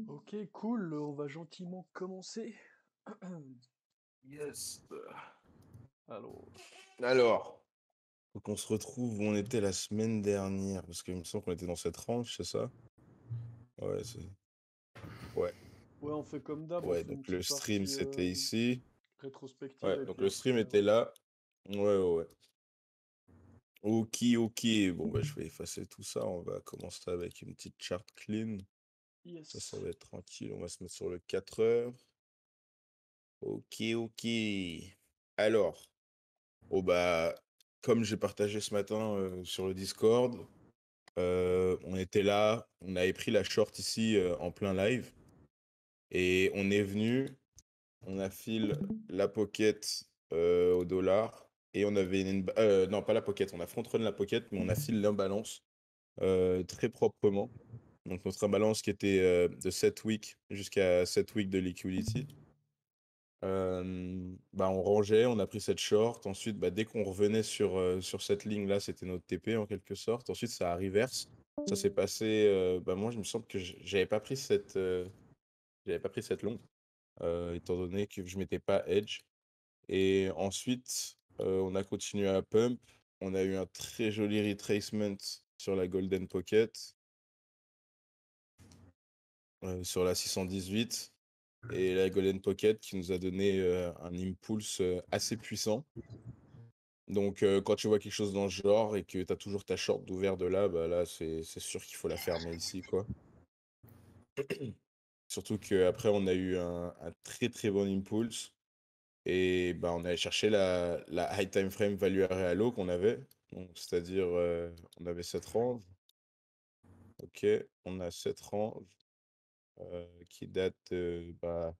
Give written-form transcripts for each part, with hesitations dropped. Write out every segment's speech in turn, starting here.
Ok, cool, on va gentiment commencer. Yes. Alors, Alors, faut qu'on se retrouve où on était la semaine dernière, parce qu'il me semble qu'on était dans cette range, c'est ça? Ouais, ouais, ouais, on fait comme d'hab, on ouais, fait donc une le petite stream partie c'était ici. rétrospective Ouais, et donc puis le stream après, était là. Ouais, ouais, ouais. Ok, ok. Bon, bah, je vais effacer tout ça. On va commencer avec une petite chart clean. Ça yes. va être tranquille. On va se mettre sur le 4 heures. Ok, ok. Alors, oh, bah, comme j'ai partagé ce matin sur le Discord, on était là, on avait pris la short ici en plein live et on est venu, on a fil la pocket au dollar et on avait non pas la pocket, on a front run la pocket mais on a fil l'imbalance très proprement. Donc notre imbalance qui était de 7 weeks jusqu'à 7 weeks de liquidity. Bah on rangeait, on a pris cette short. Ensuite, bah, dès qu'on revenait sur cette ligne-là, c'était notre TP en quelque sorte. Ensuite, ça a reverse. Ça s'est passé. Bah, moi, je me semble que j'avais pas pris cette longue, étant donné que je m'étais pas edge. Et ensuite, on a continué à pump. On a eu un très joli retracement sur la Golden Pocket, sur la 618. Et la Golden Pocket qui nous a donné un impulse assez puissant. Donc, quand tu vois quelque chose dans le genre et que tu as toujours ta short d'ouvert de là, bah là, c'est sûr qu'il faut la fermer ici, quoi. Surtout qu'après, on a eu un très très bon impulse. Et bah, on allait chercher la high time frame value area low qu'on avait. Donc, c'est-à-dire, on avait cette range. Ok, on a cette range qui date bah,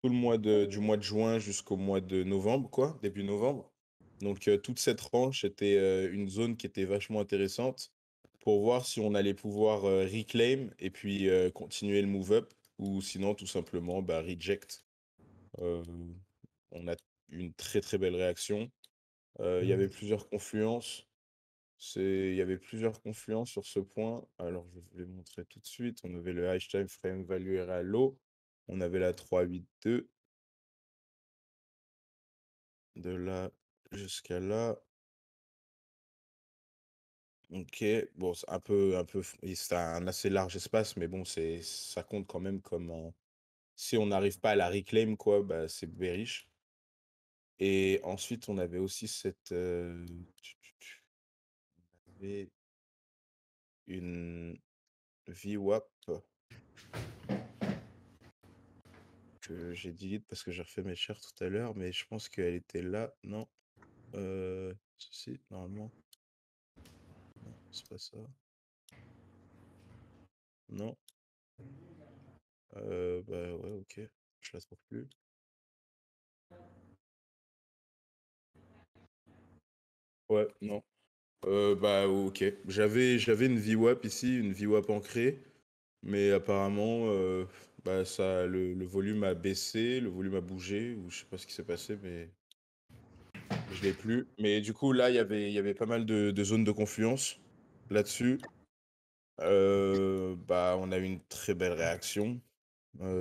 tout le du mois de juin jusqu'au mois de novembre, quoi, début novembre. Donc, toute cette range, c'était une zone qui était vachement intéressante pour voir si on allait pouvoir reclaim et puis continuer le move up ou sinon, tout simplement, bah, reject. Euh, on a eu une très très belle réaction. Il y avait plusieurs confluences. Il y avait plusieurs confluences sur ce point. Alors, je vais vous les montrer tout de suite. On avait le high time frame value area low. On avait la 382 de là jusqu'à là. Ok, bon, c'est c'est un assez large espace, mais bon, ça compte quand même comme si on n'arrive pas à la reclaim, quoi, bah, c'est bearish. Et ensuite, on avait aussi on avait une VWAP que j'ai delete parce que j'ai refait mes chars tout à l'heure, mais je pense qu'elle était là. Non, si, normalement. Non, c'est pas ça. Non. Bah ouais, ok. Je la trouve plus. Ouais, non. Bah ok. J'avais une VWAP ici, une VWAP ancrée, mais apparemment, bah le volume a baissé, le volume a bougé, ou je sais pas ce qui s'est passé, mais je l'ai plus. Mais du coup, là, il y avait pas mal de zones de confluence là-dessus. Bah, on a eu une très belle réaction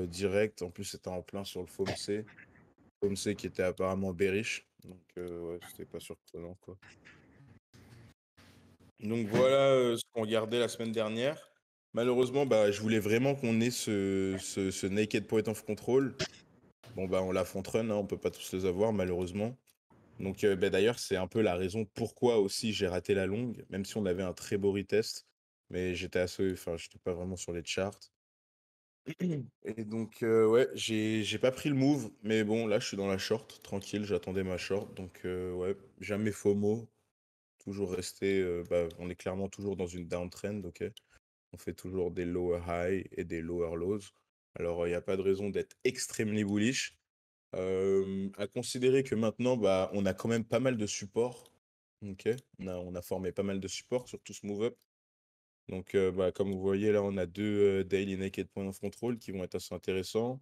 directe. En plus, c'était en plein sur le FOMC. FOMC qui était apparemment bearish. Donc, ouais, c'était pas surprenant, quoi. Donc, voilà ce qu'on regardait la semaine dernière. Malheureusement, bah, je voulais vraiment qu'on ait ce naked point of control. Bon, bah, on l'a front run, hein, on peut pas tous les avoir, malheureusement. Donc, bah, d'ailleurs, c'est un peu la raison pourquoi aussi j'ai raté la longue, même si on avait un très beau retest. Mais enfin, j'étais pas vraiment sur les charts. Et donc, ouais, j'ai pas pris le move, mais bon, là, je suis dans la short, tranquille, j'attendais ma short. Donc, ouais, jamais FOMO, toujours rester, bah, on est clairement toujours dans une downtrend, ok? On fait toujours des lower high et des lower lows. Alors, il n'y a pas de raison d'être extremely bullish. À considérer que maintenant, bah, on a quand même pas mal de support, ok? On a formé pas mal de support sur tout ce move-up. Donc, bah, comme vous voyez, là, on a deux daily naked point of control qui vont être assez intéressants.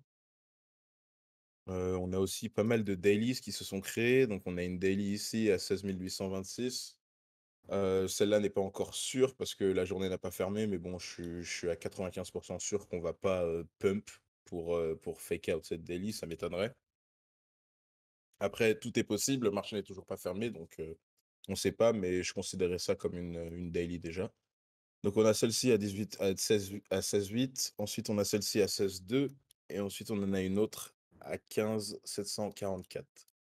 On a aussi pas mal de dailies qui se sont créés. Donc, on a une daily ici à 16 826. Celle-là n'est pas encore sûre parce que la journée n'a pas fermé, mais bon, je suis à 95 sûr qu'on va pas, pump pour fake out cette daily, ça m'étonnerait. Après, tout est possible, le marché n'est toujours pas fermé, donc on sait pas, mais je considérais ça comme une daily déjà. Donc on a celle-ci à 18 à 16,8, ensuite on a celle-ci à 16,2 et ensuite on en a une autre à 15 744.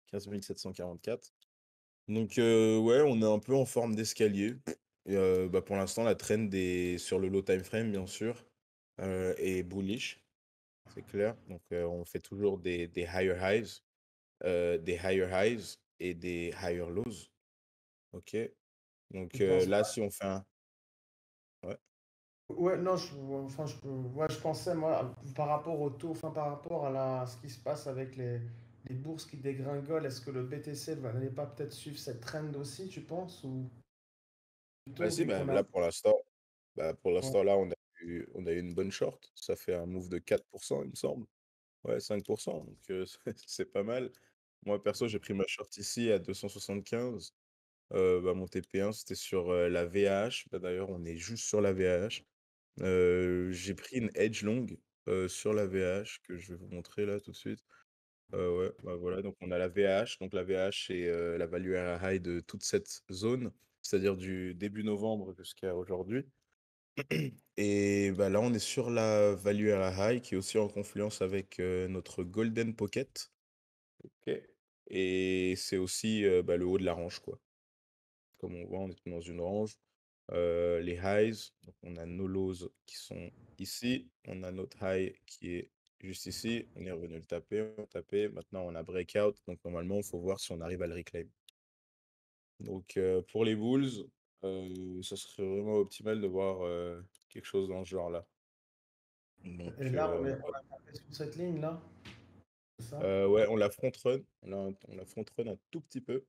15 744. Donc ouais, on est un peu en forme d'escalier et bah, pour l'instant la trend est sur le low time frame bien sûr, est bullish, c'est clair. Donc on fait toujours des higher highs, des higher highs et des higher lows, OK? Donc Tu penses là pas? si on fait un ouais, Ouais, non, ouais, je pensais, moi, par rapport au taux, enfin, par rapport ce qui se passe avec les bourses qui dégringolent, est-ce que le BTC n'allait pas peut-être suivre cette trend aussi, tu penses? Ou bah, plutôt, si, vu bah, qu'on a... là Ouais, pour l'instant là on a eu une bonne short, ça fait un move de 4 il me semble. Ouais 5 donc c'est pas mal. Moi perso j'ai pris ma short ici à 275. Bah, mon TP1 c'était sur, la VAH. Bah, d'ailleurs on est juste sur la VAH. J'ai pris une edge long, sur la VAH que je vais vous montrer là tout de suite. Ouais, bah, voilà, donc on a la VAH. Donc la VAH c'est, la value area high de toute cette zone, c'est-à-dire du début novembre jusqu'à aujourd'hui. Et bah, là on est sur la value area high qui est aussi en confluence avec, notre golden pocket. OK. Et c'est aussi, bah, le haut de la range quoi. Comme on voit, on est dans une range. Les highs, donc on a nos lows qui sont ici, on a notre high qui est juste ici, on est revenu le taper, on a tapé, maintenant on a breakout, donc normalement il faut voir si on arrive à le reclaim. Donc pour les bulls, ça serait vraiment optimal de voir, quelque chose dans ce genre-là. et Donc là, on a tapé sur cette ligne-là, c'est ça? ouais, on la front run, on la front run un tout petit peu,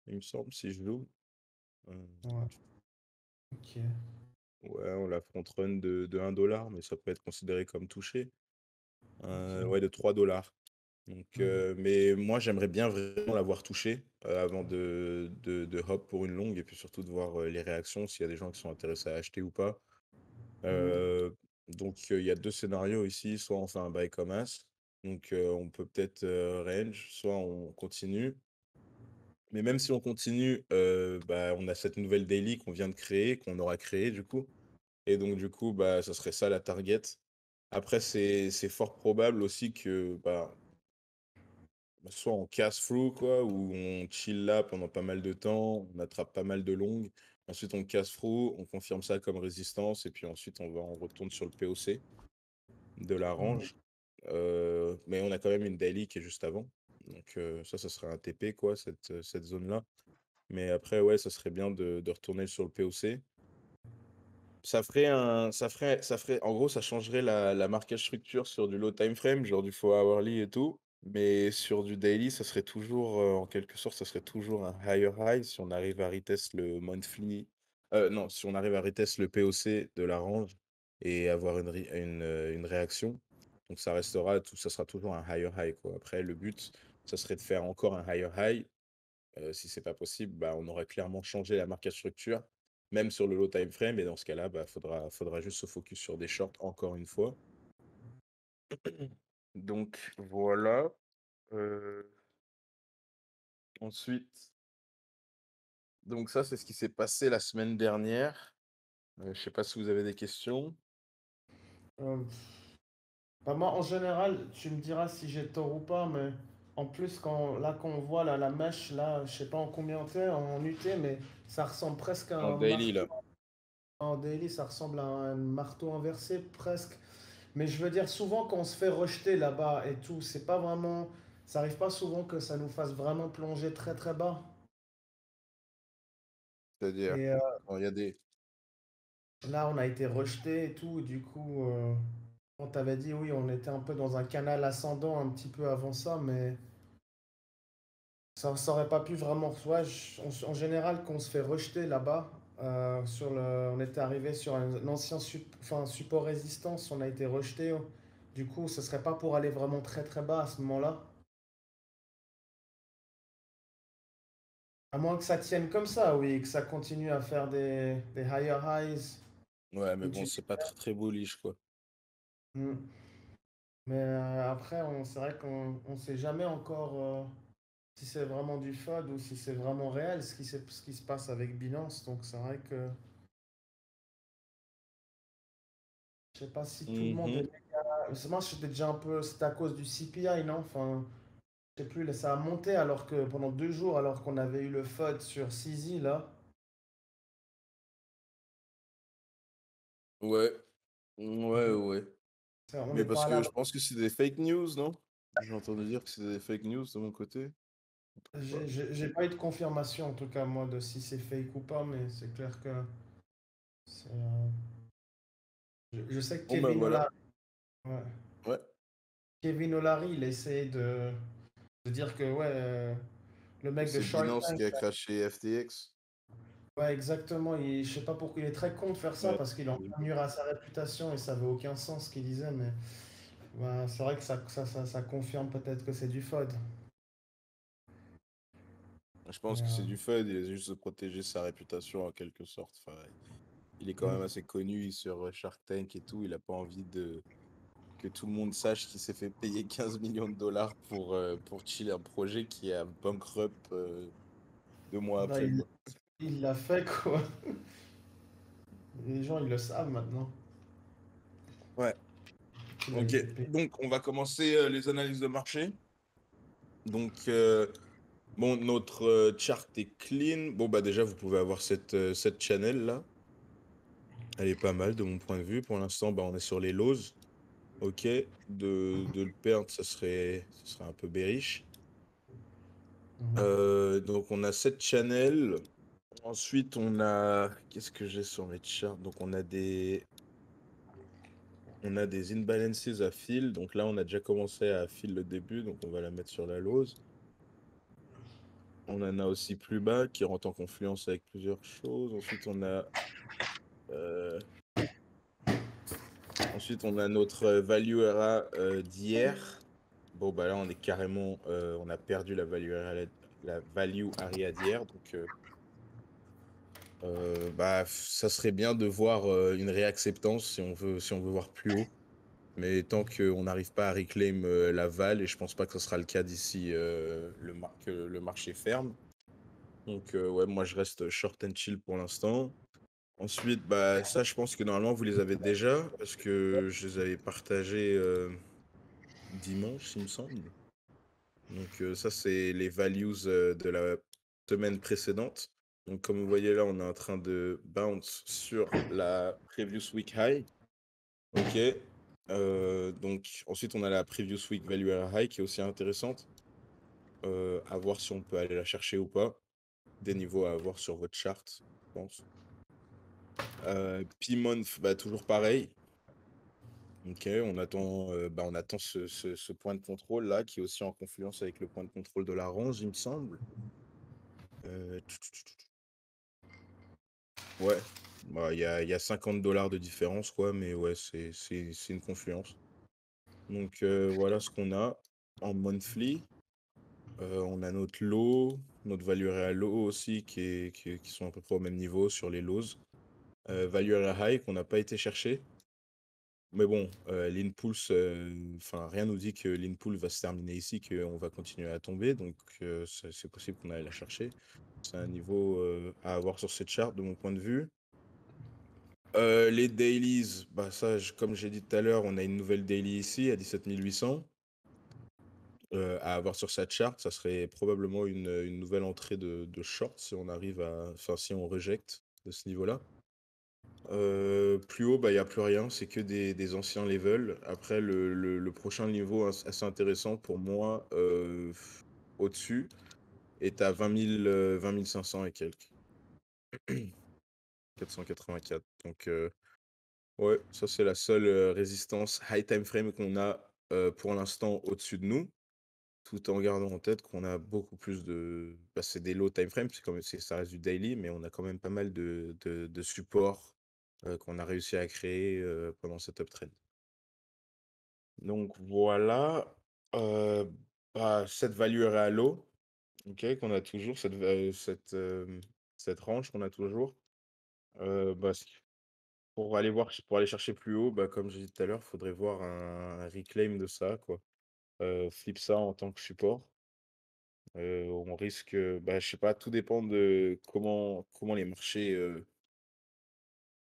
il me semble, si je loue. Heu, Ouais, ok. ouais, on la front run de 1 mais ça peut être considéré comme touché. Ok. Ouais, de 3 donc Mhm. mais moi, j'aimerais bien vraiment l'avoir touché, avant de hop pour une longue et puis surtout de voir, les réactions, s'il y a des gens qui sont intéressés à acheter ou pas. Mhm. Heu, donc il y a 2 scénarios ici, soit on fait un buy comme as, donc on peut peut-être, range, soit on continue. Mais même si on continue, bah, on a cette nouvelle daily qu'on vient de créer, qu'on aura créée du coup et donc du coup, bah, ça serait ça la target. Après c'est fort probable aussi que, bah, soit on casse through quoi, ou on chill là pendant pas mal de temps, on attrape pas mal de longues. Ensuite on casse through, on confirme ça comme résistance et puis ensuite on retourne sur le POC de la Mhm. range. Mais on a quand même une daily qui est juste avant. Donc ça serait un TP quoi, cette zone-là. Mais après ouais, ça serait bien de retourner sur le POC. Ça ferait en gros, ça changerait la marquage structure sur du low time frame, genre du 4 hourly et tout, mais sur du daily, ça serait toujours, en quelque sorte, ça serait toujours un higher high si on arrive à retest le monthly, non, si on arrive à retest le POC de la range et avoir une réaction. Donc ça sera toujours un higher high, quoi. Après le but, ça serait de faire encore un higher high. Si c'est pas possible, bah, on aurait clairement changé la marquage structure, même sur le low time frame et dans ce cas-là, bah, faudra juste se focus sur des shorts encore une fois. Donc voilà, heu, ensuite donc ça, c'est ce qui s'est passé la semaine dernière. Je sais pas si vous avez des questions? Euh, Bah, moi, en général, tu me diras si j'ai tort ou pas, mais en plus, quand on voit là, la mèche, là, je sais pas en combien t'es, en UT, mais ça ressemble presque à En un daily marteau. là. En daily, ça ressemble à un marteau inversé, presque. Mais je veux dire, souvent, quand on se fait rejeter là-bas et tout, c'est pas vraiment. Ça arrive pas souvent que ça nous fasse vraiment plonger très très bas. C'est-à-dire? Et Quand il y a des là, on a été rejeté et tout, et du coup, on t'avait dit, oui, on était un peu dans un canal ascendant un petit peu avant ça, mais. Ça aurait pas pu vraiment. Ouais, en général, quand on se fait rejeter là-bas, on était arrivé sur un ancien enfin, support résistance, on a été rejeté. Du coup, ce serait pas pour aller vraiment très très bas à ce moment-là. À moins que ça tienne comme ça, oui, que ça continue à faire des higher highs Ouais, mais bon, c'est pas utilitaires. très très bullish, quoi. Mm. Mais après, c'est vrai qu'on sait jamais encore si c'est vraiment du FUD ou si c'est vraiment réel ce qui se passe avec Binance. Donc c'est vrai que je sais pas si tout le monde est Mhm. méga. Moi, j'étais déjà un peu. C'était à cause du CPI, non? Enfin, je sais plus, là, ça a monté alors que pendant 2 jours, alors qu'on avait eu le FUD sur CZ, là. Ouais, ouais, ouais. On Mais n'est parce pas que là. je pense que c'est des fake news, non? J'ai entendu dire que c'était des fake news de mon côté. Ouais. J'ai pas eu de confirmation, en tout cas, moi, de si c'est fake ou pas, mais c'est clair que c'est. Je sais que Bon, bah voilà. Ouais. Ouais. Kevin O'Leary, il essaie de dire que, ouais, le Que mec de c'est Shark Binance Tank, qui a craché FTX. ouais, exactement, je sais pas pourquoi il est très con de faire ça Ouais. parce qu'il est en train de nuire à sa réputation et ça avait aucun sens ce qu'il disait, mais bah, c'est vrai que ça confirme peut-être que c'est du FOD. Je Mais, pense que c'est du fun, il a juste de protéger sa réputation en quelque sorte. Enfin, il est quand même mm. assez connu sur Shark Tank et tout. Il a pas envie de que tout le monde sache qu'il s'est fait payer 15 millions de dollars pour chiller un projet qui a bankrupt 2 mois Bah, après, quoi. il l'a fait, quoi. Les gens, ils le savent maintenant Ouais. qu'il a Ok, été payé. donc on va commencer les analyses de marché. Donc, bon, notre chart est clean. Bon, bah déjà, vous pouvez avoir cette channel là. Elle est pas mal de mon point de vue. Pour l'instant, bah, on est sur les lows. Ok, de le perdre, ça serait un peu bearish. Mhm. Donc on a cette channel. Ensuite, on a. Qu'est-ce que j'ai sur mes charts? Donc on a des imbalances à fill. Donc là, on a déjà commencé à fill le début. Donc on va la mettre sur la low. On en a aussi plus bas qui rentre en confluence avec plusieurs choses. Euh, Ensuite, on a notre value ERA d'hier. Bon, bah là, on est carrément. On a perdu la value area d'hier. Donc, bah, ça serait bien de voir une réacceptance si on veut voir plus haut. Mais tant qu'on n'arrive pas à reclaim la val, et je pense pas que ce sera le cas d'ici que le marché ferme. Donc, ouais, moi, je reste short and chill pour l'instant. Ensuite, bah, ça, je pense que normalement, vous les avez déjà, parce que je les avais partagés dimanche, il me semble. Donc, ça, c'est les values de la semaine précédente. Donc, comme vous voyez là, on est en train de bounce sur la previous week high. OK. Donc, ensuite, on a la previous week value high qui est aussi intéressante. À voir si on peut aller la chercher ou pas. Des niveaux à avoir sur votre chart, je pense. P-month, bah, toujours pareil. Ok, on attend ce point de contrôle là qui est aussi en confluence avec le point de contrôle de la range, il me semble. Euh, Ouais, bah, il y a 50 dollars de différence, quoi, mais ouais, c'est une confluence. Donc voilà ce qu'on a en monthly. On a notre low, notre value area low aussi qui sont à peu près au même niveau sur les lows. Value area high qu'on n'a pas été chercher. Mais bon, l'Inpulse, enfin, rien nous dit que l'Inpool va se terminer ici, qu'on va continuer à tomber. Donc, c'est possible qu'on aille la chercher. C'est un niveau à avoir sur cette charte, de mon point de vue. Les dailies, bah ça, comme j'ai dit tout à l'heure, on a une nouvelle daily ici à 17 800 à avoir sur cette charte. Ça serait probablement une nouvelle entrée de short si on arrive enfin, si on rejecte de ce niveau-là. Plus haut, bah, il n'y a plus rien, c'est que des anciens levels. Après, le prochain niveau assez intéressant pour moi, au-dessus, est à 20 500 et quelques. 484. Donc, ouais, ça, c'est la seule résistance high time frame qu'on a pour l'instant au-dessus de nous, tout en gardant en tête qu'on a beaucoup plus de. Bah, c'est des low time frame, ça reste du daily, mais on a quand même pas mal de supports qu'on a réussi à créer pendant cet uptrend. Donc voilà, euh, bah, cette value est à low. Ok, qu'on a toujours cette range qu'on a toujours. Bah, pour aller chercher plus haut, bah, comme j'ai dit tout à l'heure, il faudrait voir un reclaim de ça, quoi. Flip ça en tant que support. On risque, bah, je sais pas, tout dépend de comment les marchés,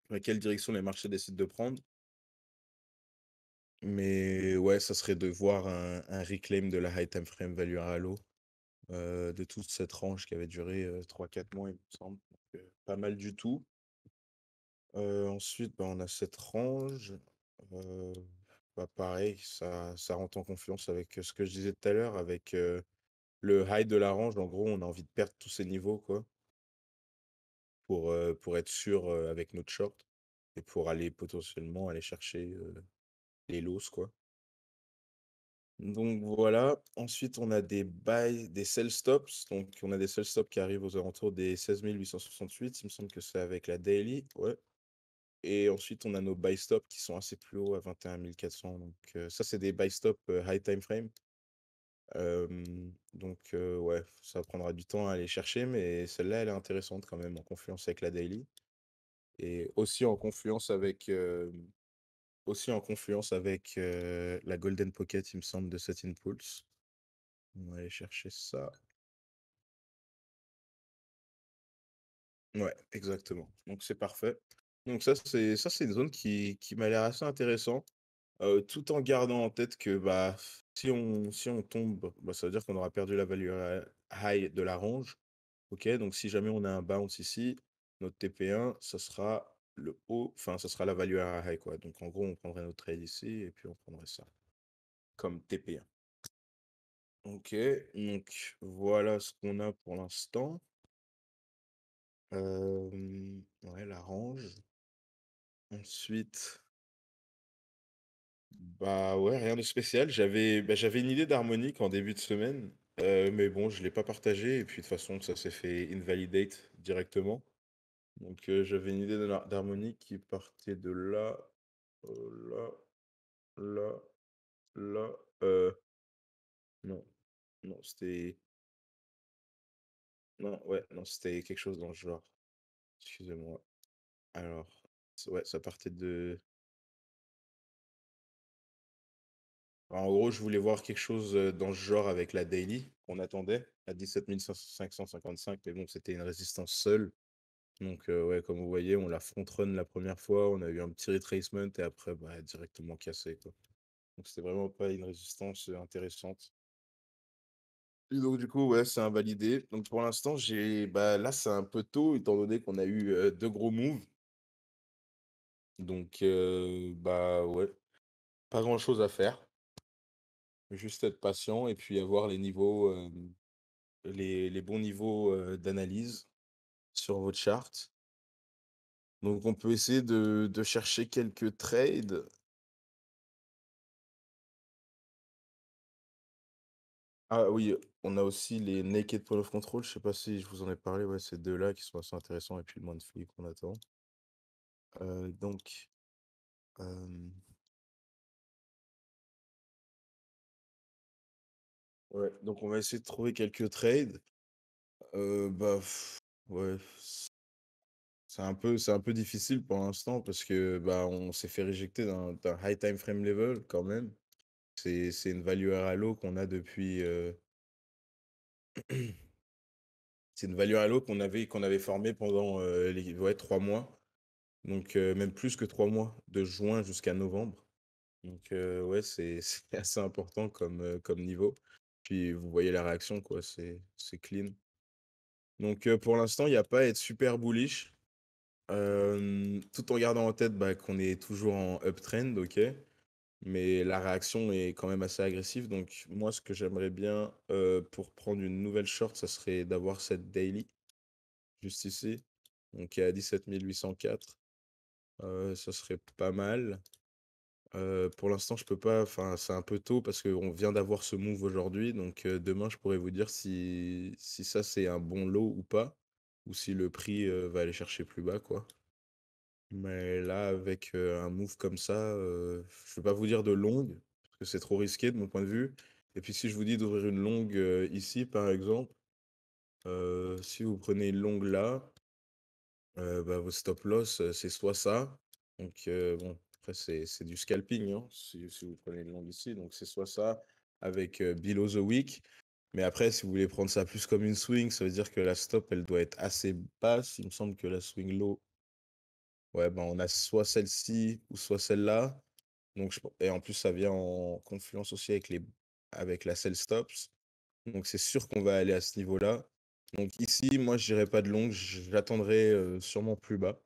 dans quelle direction les marchés décident de prendre. Mais ouais, ça serait de voir un reclaim de la high time frame value à Halo, de toute cette range qui avait duré 3-4 mois, il me semble. Donc, pas mal du tout. Ensuite, bah, on a cette range. euh, Bah, pareil, ça rentre en confiance avec ce que je disais tout à l'heure, avec le high de la range. En gros, on a envie de perdre tous ces niveaux, quoi, pour être sûr avec notre short et pour aller potentiellement aller chercher les lows, quoi. Donc voilà. Ensuite, on a des sell stops. Donc, on a des sell stops qui arrivent aux alentours des 16 868. Il me semble que c'est avec la daily. Ouais. Et ensuite, on a nos buy stops qui sont assez plus hauts à 21 400. Donc, ça, c'est des buy stops high time frame. Donc, ouais, ça prendra du temps à aller chercher, mais celle-là, elle est intéressante quand même, en confluence avec la daily. Et aussi en confluence avec la Golden Pocket, il me semble, de cet Impulse. On va aller chercher ça. Ouais, exactement. Donc, c'est parfait. Donc, ça, c'est une zone qui m'a l'air assez intéressant. Tout en gardant en tête que bah, si on tombe, bah, ça veut dire qu'on aura perdu la value high de la range. Ok, donc si jamais on a un bounce ici, notre TP1, ça sera le haut, enfin, ça sera la value high, quoi. Donc en gros, on prendrait notre trade ici et puis on prendrait ça comme TP1. Ok, donc voilà ce qu'on a pour l'instant. Ouais, la range. Ensuite. Bah ouais, rien de spécial. J'avais une idée d'harmonique en début de semaine, mais bon, je l'ai pas partagée et puis de toute façon, ça s'est fait invalidate directement. Donc j'avais une idée d'harmonique qui partait de là, là, là, là. Non, non, non, c'était quelque chose dans le genre. Excusez-moi. Alors, ouais, ça partait de. En gros, je voulais voir quelque chose dans ce genre avec la daily qu'on attendait à 17 555, mais bon, c'était une résistance seule. Donc, ouais, comme vous voyez, on l'a front-run la première fois, on a eu un petit retracement et après, bah, directement cassé, quoi. Donc, c'était vraiment pas une résistance intéressante. Et donc, du coup, ouais, c'est invalidé. Donc, pour l'instant, bah, là, c'est un peu tôt, étant donné qu'on a eu deux gros moves. Donc, bah, ouais, pas grand-chose à faire. Juste être patient et puis avoir les bons niveaux d'analyse sur votre chart. Donc, on peut essayer de chercher quelques trades. Ah oui, on a aussi les Naked Point of Control. Je sais pas si je vous en ai parlé. Ouais, ces deux-là qui sont assez intéressants. Et puis le monthly qu'on attend. Donc, euh, ouais, donc on va essayer de trouver quelques trades. Bah, ouais, c'est un peu difficile pour l'instant parce que bah, on s'est fait réjecter d'un high time frame level quand même. C'est une value RLO qu'on a depuis. C'est une value RLO qu'on avait formée pendant ouais, 3 mois. Donc même plus que 3 mois, de juin jusqu'à novembre. Donc ouais, c'est assez important comme niveau. Puis vous voyez la réaction, quoi, c'est clean. Donc pour l'instant, il n'y a pas à être super bullish. Tout en gardant en tête bah, qu'on est toujours en uptrend, ok? Mais la réaction est quand même assez agressive. Donc moi, ce que j'aimerais bien pour prendre une nouvelle short, ça serait d'avoir cette daily, juste ici. Donc qui est à 17 804. Ça serait pas mal. Pour l'instant, je peux pas, enfin, c'est un peu tôt parce qu'on vient d'avoir ce move aujourd'hui. Donc demain, je pourrais vous dire si ça c'est un bon lot ou pas, ou si le prix va aller chercher plus bas, quoi. Mais là, avec un move comme ça, je vais pas vous dire de longue, parce que c'est trop risqué de mon point de vue. Et puis si je vous dis d'ouvrir une longue ici, par exemple, Si vous prenez une longue là, bah, vos stop loss, c'est soit ça. Donc, bon, après, c'est du scalping, hein, si vous prenez une longue ici. Donc, c'est soit ça avec below the wick. Mais après, si vous voulez prendre ça plus comme une swing, ça veut dire que la stop, elle doit être assez basse. Il me semble que la swing low, ouais, ben, on a soit celle-ci ou soit celle-là. Donc, et en plus, ça vient en confluence aussi avec la sell stops. Donc, c'est sûr qu'on va aller à ce niveau-là. Donc, ici, moi, je dirais pas de longue. J'attendrai sûrement plus bas,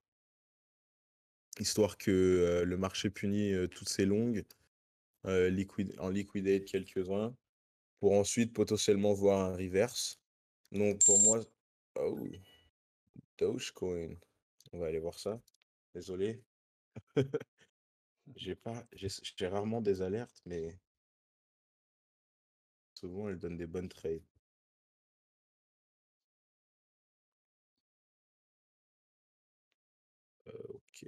histoire que le marché punisse toutes ces longues, en liquidate quelques-uns, pour ensuite potentiellement voir un reverse. Donc, pour moi, oh, Dogecoin. On va aller voir ça. Désolé. J'ai rarement des alertes, mais souvent elles donnent des bonnes trades. Ok.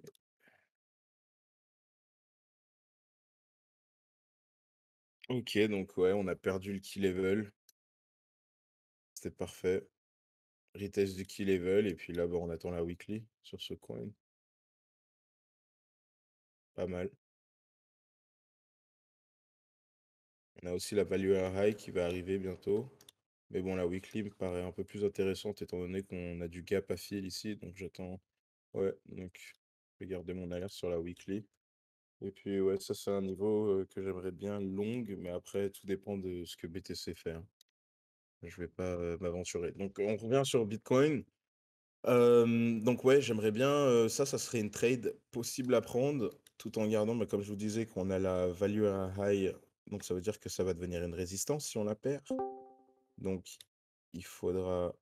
Ok, donc ouais, on a perdu le key level. C'était parfait. Retest du key level, et puis là, bah, on attend la weekly sur ce coin. Pas mal. On a aussi la value high qui va arriver bientôt. Mais bon, la weekly me paraît un peu plus intéressante étant donné qu'on a du gap à fill ici. Donc j'attends. Ouais, donc je vais garder mon alerte sur la weekly. Et puis ouais, ça c'est un niveau que j'aimerais bien long, mais après tout dépend de ce que BTC fait, hein. Je vais pas m'aventurer. Donc on revient sur Bitcoin. Donc ouais, j'aimerais bien, ça serait une trade possible à prendre, tout en gardant, bah, comme je vous disais, qu'on a la value à high, donc ça veut dire que ça va devenir une résistance si on la perd. Donc il faudra,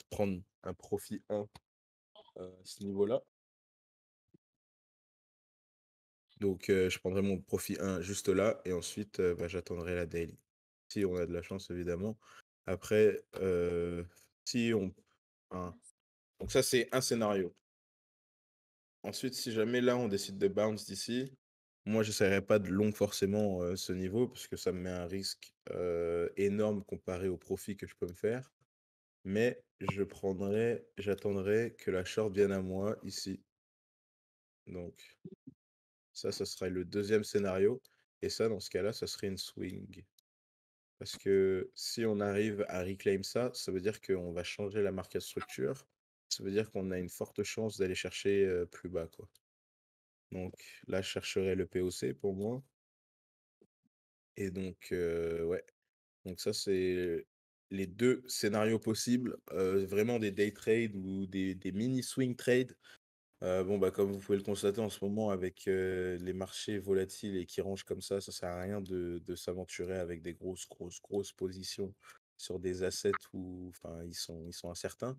prendre un profit 1 à ce niveau-là. Donc je prendrai mon profit 1 juste là, et ensuite bah, j'attendrai la daily. Si on a de la chance, évidemment. Après, si on... hein. Donc ça, c'est un scénario. Ensuite, si jamais là, on décide de bounce d'ici, moi, j'essaierai pas de long forcément ce niveau, parce que ça me met un risque énorme comparé au profit que je peux me faire. Mais j'attendrai que la short vienne à moi ici. Donc ça sera le deuxième scénario. Et ça, dans ce cas-là, ça serait une swing. Parce que si on arrive à reclaim ça, ça veut dire qu'on va changer la market structure. Ça veut dire qu'on a une forte chance d'aller chercher plus bas, quoi. Donc là, je chercherai le POC pour moi. Et donc, ouais. Donc ça, c'est les deux scénarios possibles. Vraiment des day trades ou des mini swing trades. Bon, bah, comme vous pouvez le constater en ce moment avec les marchés volatiles et qui rangent comme ça sert à rien de s'aventurer avec des grosses positions sur des assets où enfin, ils sont incertains.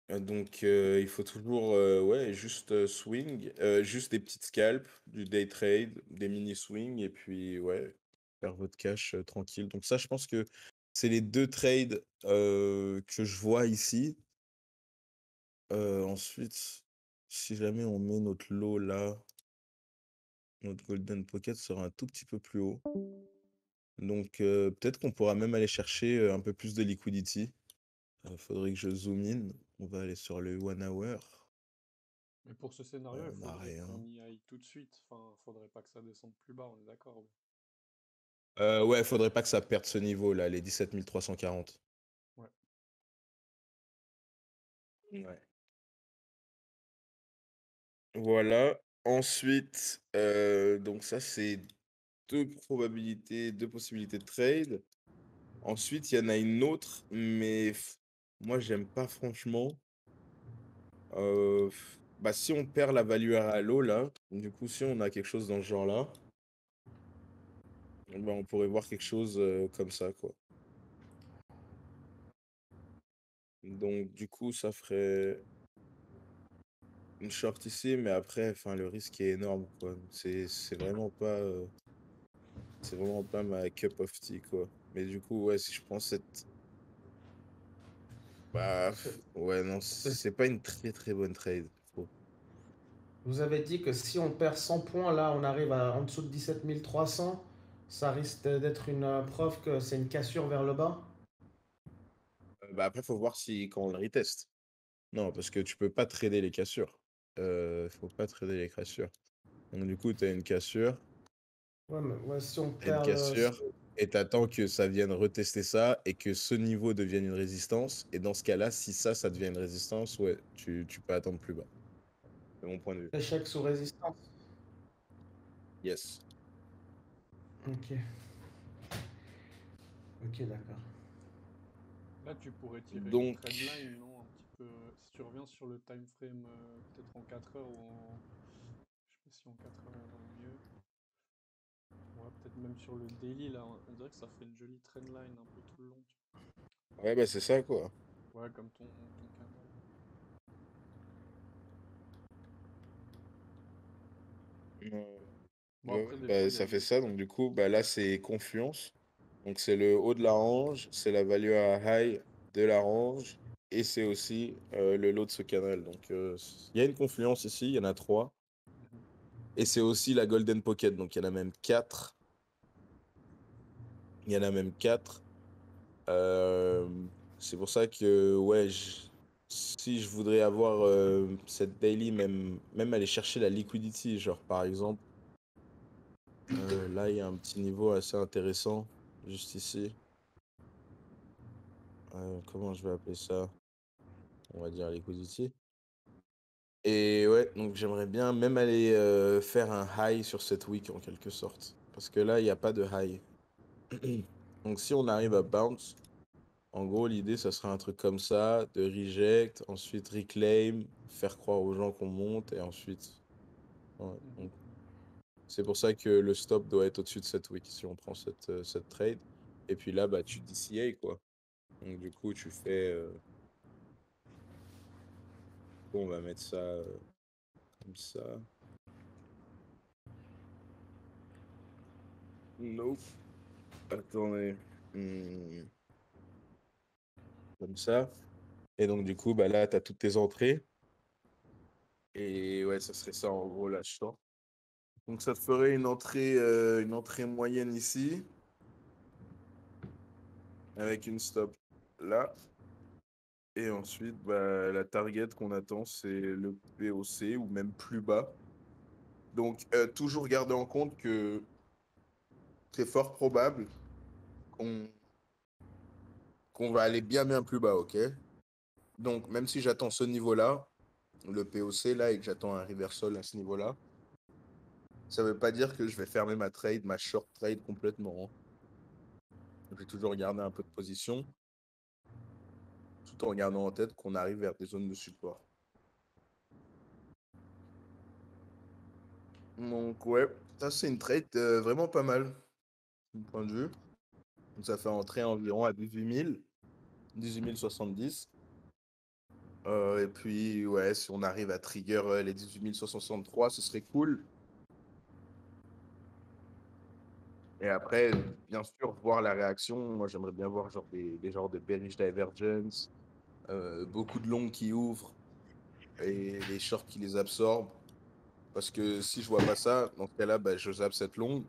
Donc, il faut toujours ouais, juste swing, juste des petites scalps, du day trade, des mini swings, et puis ouais, faire votre cash tranquille. Donc ça, je pense que c'est les deux trades que je vois ici. Ensuite, si jamais on met notre lot là, notre golden pocket sera un tout petit peu plus haut. Donc peut-être qu'on pourra même aller chercher un peu plus de liquidity. Faudrait que je zoom in. On va aller sur le 1 hour. Mais pour ce scénario, il On n'a faudrait rien. qu'on y aille tout de suite. Enfin, faudrait pas que ça descende plus bas, on est d'accord. Ouais, faudrait pas que ça perde ce niveau là, les 17 340. Ouais. Ouais. Voilà. Ensuite, donc ça c'est deux possibilités de trade. Ensuite, il y en a une autre, mais moi j'aime pas franchement. Bah si on perd la value à l'eau là, du coup si on a quelque chose dans ce genre là, bah, on pourrait voir quelque chose comme ça quoi. Donc du coup ça ferait une short ici, mais après, enfin, le risque est énorme, quoi. C'est vraiment pas ma cup of tea, quoi. Mais du coup, ouais, si je prends cette, bah, C'est- ouais, non, c'est- c'est pas une très très bonne trade. Vous avez dit que si on perd 100 points, là, on arrive en dessous de 17 300. ça risque d'être une preuve que c'est une cassure vers le bas? Bah après, faut voir si quand on le reteste. Non, parce que tu peux pas trader les cassures. Faut pas trader les cassures. Donc du coup, tu as une cassure, Ouais, mais ouais, si on t'as une perd le. cassure, et t'attends que ça vienne retester ça et que ce niveau devienne une résistance. Et dans ce cas-là, si ça devient une résistance, ouais, tu peux attendre plus bas. C'est mon point de vue. Échec sous résistance. Yes. Ok. Ok, d'accord. Là, tu pourrais tirer une Donc, trendline, non? Un petit peu. Si tu reviens sur le time frame, peut-être en 4 heures ou en. Je sais pas si en 4 heures il y aura mieux. Ouais, peut-être même sur le daily, là, on dirait que ça fait une jolie trendline un peu tout le long. ouais, bah c'est ça, quoi. Ouais, comme ton canal. Ouais, Bon, ouais, après, des fois, bah il y a ça fait des. ça. Donc du coup, bah là, c'est Confluence. Donc c'est le haut de la range, c'est la value à high de la range, et c'est aussi le low de ce canal. Donc il y a une confluence ici, il y en a 3. Mhm. Et c'est aussi la Golden Pocket, donc il y en a même 4. Il y en a même 4. Euh, c'est pour ça que, ouais, si je voudrais avoir cette daily, même aller chercher la liquidity, genre par exemple, là il y a un petit niveau assez intéressant, juste ici. Comment je vais appeler ça? On va dire liquidity. Et ouais, donc j'aimerais bien même aller faire un high sur cette week en quelque sorte. Parce que là, il n'y a pas de high. Donc si on arrive à bounce, en gros, l'idée, ça serait un truc comme ça, de reject, ensuite reclaim, faire croire aux gens qu'on monte, et ensuite... ouais. Mhm. Donc, c'est pour ça que le stop doit être au-dessus de cette week, si on prend cette trade. Et puis là, bah, tu DCA, quoi. Donc du coup, tu fais... bon, on va mettre ça comme ça. Nope. Attendez. Comme ça. Et donc, du coup, bah là, tu as toutes tes entrées. Et ouais, ça serait ça en gros l'achetant. Donc, ça te ferait une entrée moyenne ici, avec une stop là. Et ensuite, bah, la target qu'on attend, c'est le POC ou même plus bas. Donc, toujours garder en compte que c'est fort probable qu'on qu'on va aller bien plus bas, ok? Donc, même si j'attends ce niveau-là, le POC là, et que j'attends un reversal à ce niveau-là, ça veut pas dire que je vais fermer ma trade, ma short trade complètement, hein. Je vais toujours garder un peu de position, tout en gardant en tête qu'on arrive vers des zones de support. Donc ouais, ça c'est une trade vraiment pas mal, de mon point de vue. Donc, ça fait entrer environ à 18 070. Et puis ouais, si on arrive à trigger les 18 163, ce serait cool. Et après, bien sûr, voir la réaction. Moi, j'aimerais bien voir genre des genres de bearish divergence, beaucoup de longs qui ouvrent et les shorts qui les absorbent. Parce que si je vois pas ça, dans ce cas-là, bah, je zappe cette longue,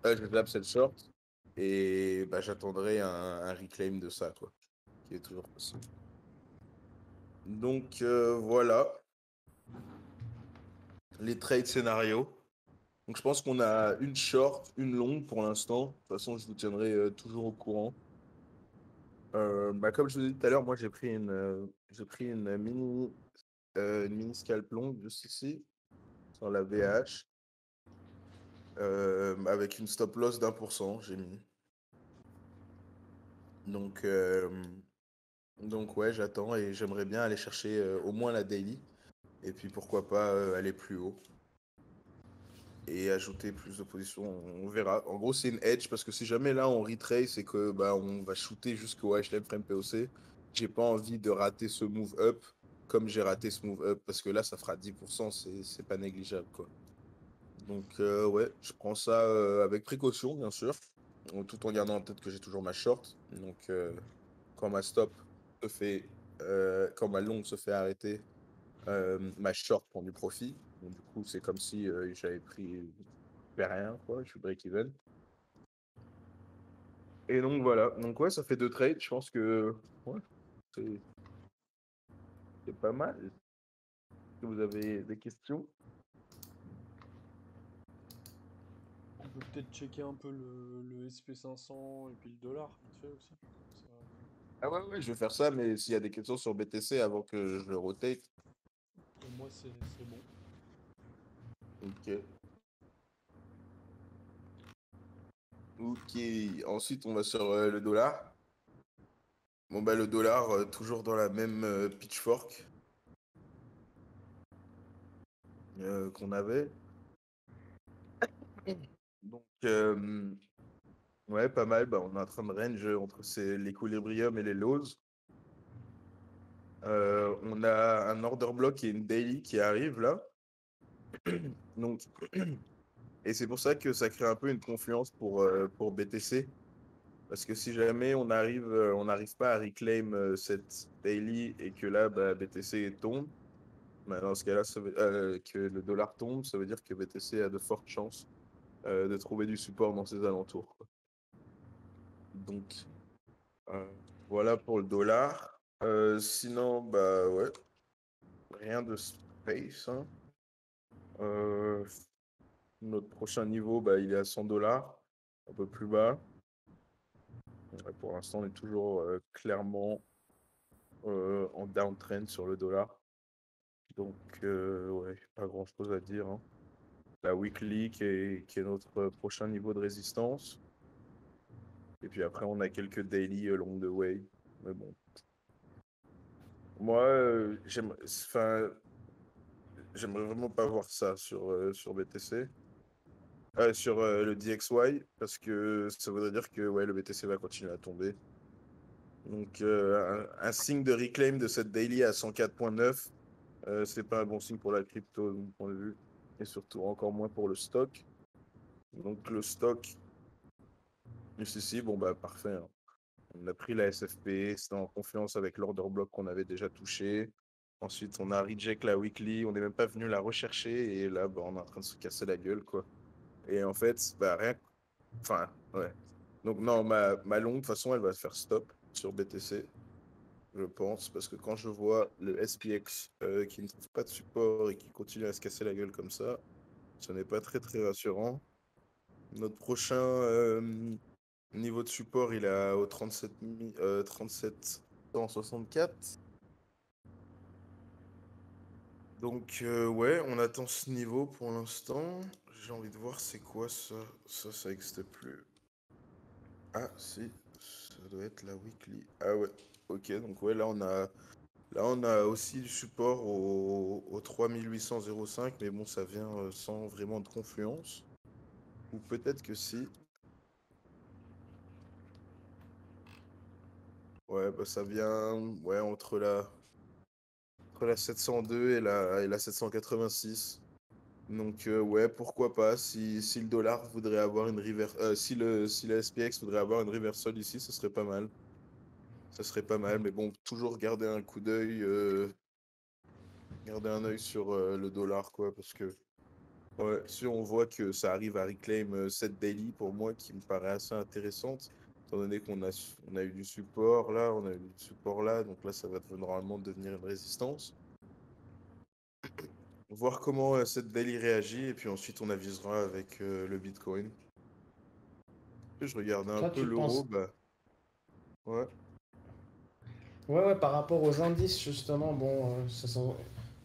je zappe cette short, et bah, j'attendrai un reclaim de ça, quoi, qui est toujours possible. Donc voilà, les trades scénarios. Donc je pense qu'on a une short, une longue pour l'instant. De toute façon, je vous tiendrai toujours au courant. Bah, comme je vous ai dit tout à l'heure, moi j'ai pris une mini scalp longue juste ici, sur la VH, avec une stop loss d'1%, j'ai mis. Donc, ouais, j'attends et j'aimerais bien aller chercher au moins la daily. Et puis pourquoi pas aller plus haut et ajouter plus de positions. On verra. En gros, c'est une edge parce que si jamais là on retrace et que bah, on va shooter jusqu'au HLM frame POC, j'ai pas envie de rater ce move up comme j'ai raté ce move up parce que là ça fera 10%, c'est pas négligeable quoi. Donc ouais, je prends ça avec précaution bien sûr, tout en gardant en tête que j'ai toujours ma short. Donc quand ma stop se fait, quand ma longue se fait arrêter, ma short prend du profit. Donc, du coup, c'est comme si j'avais pris rien, quoi. Je suis break-even. Et donc voilà. Donc ouais, ça fait 2 trades. Je pense que ouais, c'est c'est pas mal. Est-ce que vous avez des questions? On peut peut-être checker un peu le SP500 et puis le dollar, vite fait aussi. Comme ça. Ah ouais, je vais faire ça, mais s'il y a des questions sur BTC avant que je le rotate. Pour moi, c'est bon. Ok. Ok. Ensuite, on va sur le dollar. Bon bah le dollar, toujours dans la même pitchfork qu'on avait. Donc ouais, pas mal. Bah, on est en train de range entre l'équilibrium et les lows. On a un order block et une daily qui arrive là. Donc, et c'est pour ça que ça crée un peu une confiance pour BTC. Parce que si jamais on n'arrive pas à reclaim cette daily et que là, bah, BTC tombe, bah, dans ce cas-là, que le dollar tombe, ça veut dire que BTC a de fortes chances de trouver du support dans ses alentours, quoi. Donc, euh, voilà pour le dollar. Sinon, bah ouais, rien de space, hein. Euh, Notre prochain niveau, bah, il est à 100 $, un peu plus bas. Ouais, pour l'instant, on est toujours clairement en downtrend sur le dollar. Donc, ouais, pas grand-chose à dire, hein. La weekly qui est notre prochain niveau de résistance. Et puis après, on a quelques daily along the way. Mais bon. Moi, j'aimerais vraiment pas voir ça sur BTC. Sur le DXY, parce que ça voudrait dire que ouais, le BTC va continuer à tomber. Donc, un signe de reclaim de cette daily à 104,9, c'est pas un bon signe pour la crypto, de mon point de vue, et surtout encore moins pour le stock. Donc, le stock, ici, bon, bah, parfait, hein. On a pris la SFP, c'était en confiance avec l'order block qu'on avait déjà touché. Ensuite, on a reject la weekly, on n'est même pas venu la rechercher, et là, bah, on est en train de se casser la gueule, quoi. Et en fait, bah, rien. Enfin, ouais. Donc, non, ma longue, de toute façon, elle va se faire stop sur BTC, je pense, parce que quand je vois le SPX qui ne trouve pas de support et qui continue à se casser la gueule comme ça, ce n'est pas très, très rassurant. Notre prochain niveau de support, il est au 37,164. Donc, ouais, on attend ce niveau pour l'instant. J'ai envie de voir c'est quoi ça. Ça n'existe plus. Ah, si, ça doit être la weekly. Ah ouais, ok, donc ouais, là on a aussi du support au 3805, mais bon, ça vient sans vraiment de confluence. Ou peut-être que si. Ouais, bah ça vient ouais, entre la 702 et la 786. Donc ouais, pourquoi pas, si le dollar voudrait avoir une reverse, si la SPX voudrait avoir une reversal ici, ce serait pas mal. Ça serait pas mal, mais bon, toujours garder un coup d'œil, garder un œil sur le dollar, quoi, parce que ouais, si on voit que ça arrive à reclaim cette daily, pour moi, qui me paraît assez intéressante, étant donné on a eu du support là, on a eu du support là, donc là, ça va normalement devenir une résistance. Voir comment cette daily réagit, et puis ensuite, on avisera avec le Bitcoin. Et je regardais un Toi, peu tu l'euro, penses. bah ouais. Ouais, ouais, par rapport aux indices, justement, bon,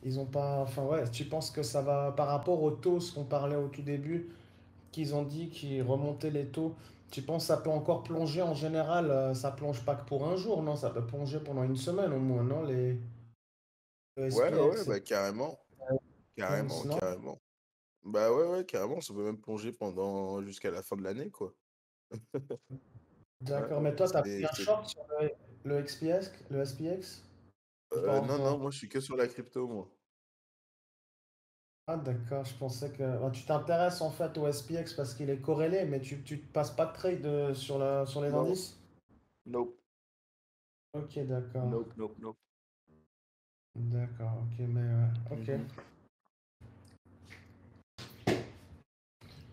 ils ont pas. Enfin, ouais, tu penses que ça va. Par rapport aux taux, ce qu'on parlait au tout début, qu'ils ont dit qu'ils remontaient les taux, tu penses que ça peut encore plonger en général? Ça plonge pas que pour un jour, non? Ça peut plonger pendant une semaine au moins, non? Le Ouais, ouais, SPX et bah carrément, carrément, non? carrément. Bah ouais, ouais, carrément, ça peut même plonger jusqu'à la fin de l'année, quoi. Ouais, D'accord, ouais, mais toi, t'as pris un c'est... short sur le XPX, le SPX? Ou pas Non, non, encore? moi je suis que sur la crypto, moi. Ah d'accord, je pensais que tu t'intéresses en fait au SPX parce qu'il est corrélé, mais tu te passes pas de trade sur les Non, indices? nope, Ok, d'accord. nope, nope, nope. D'accord, ok, mais ok. Mhm.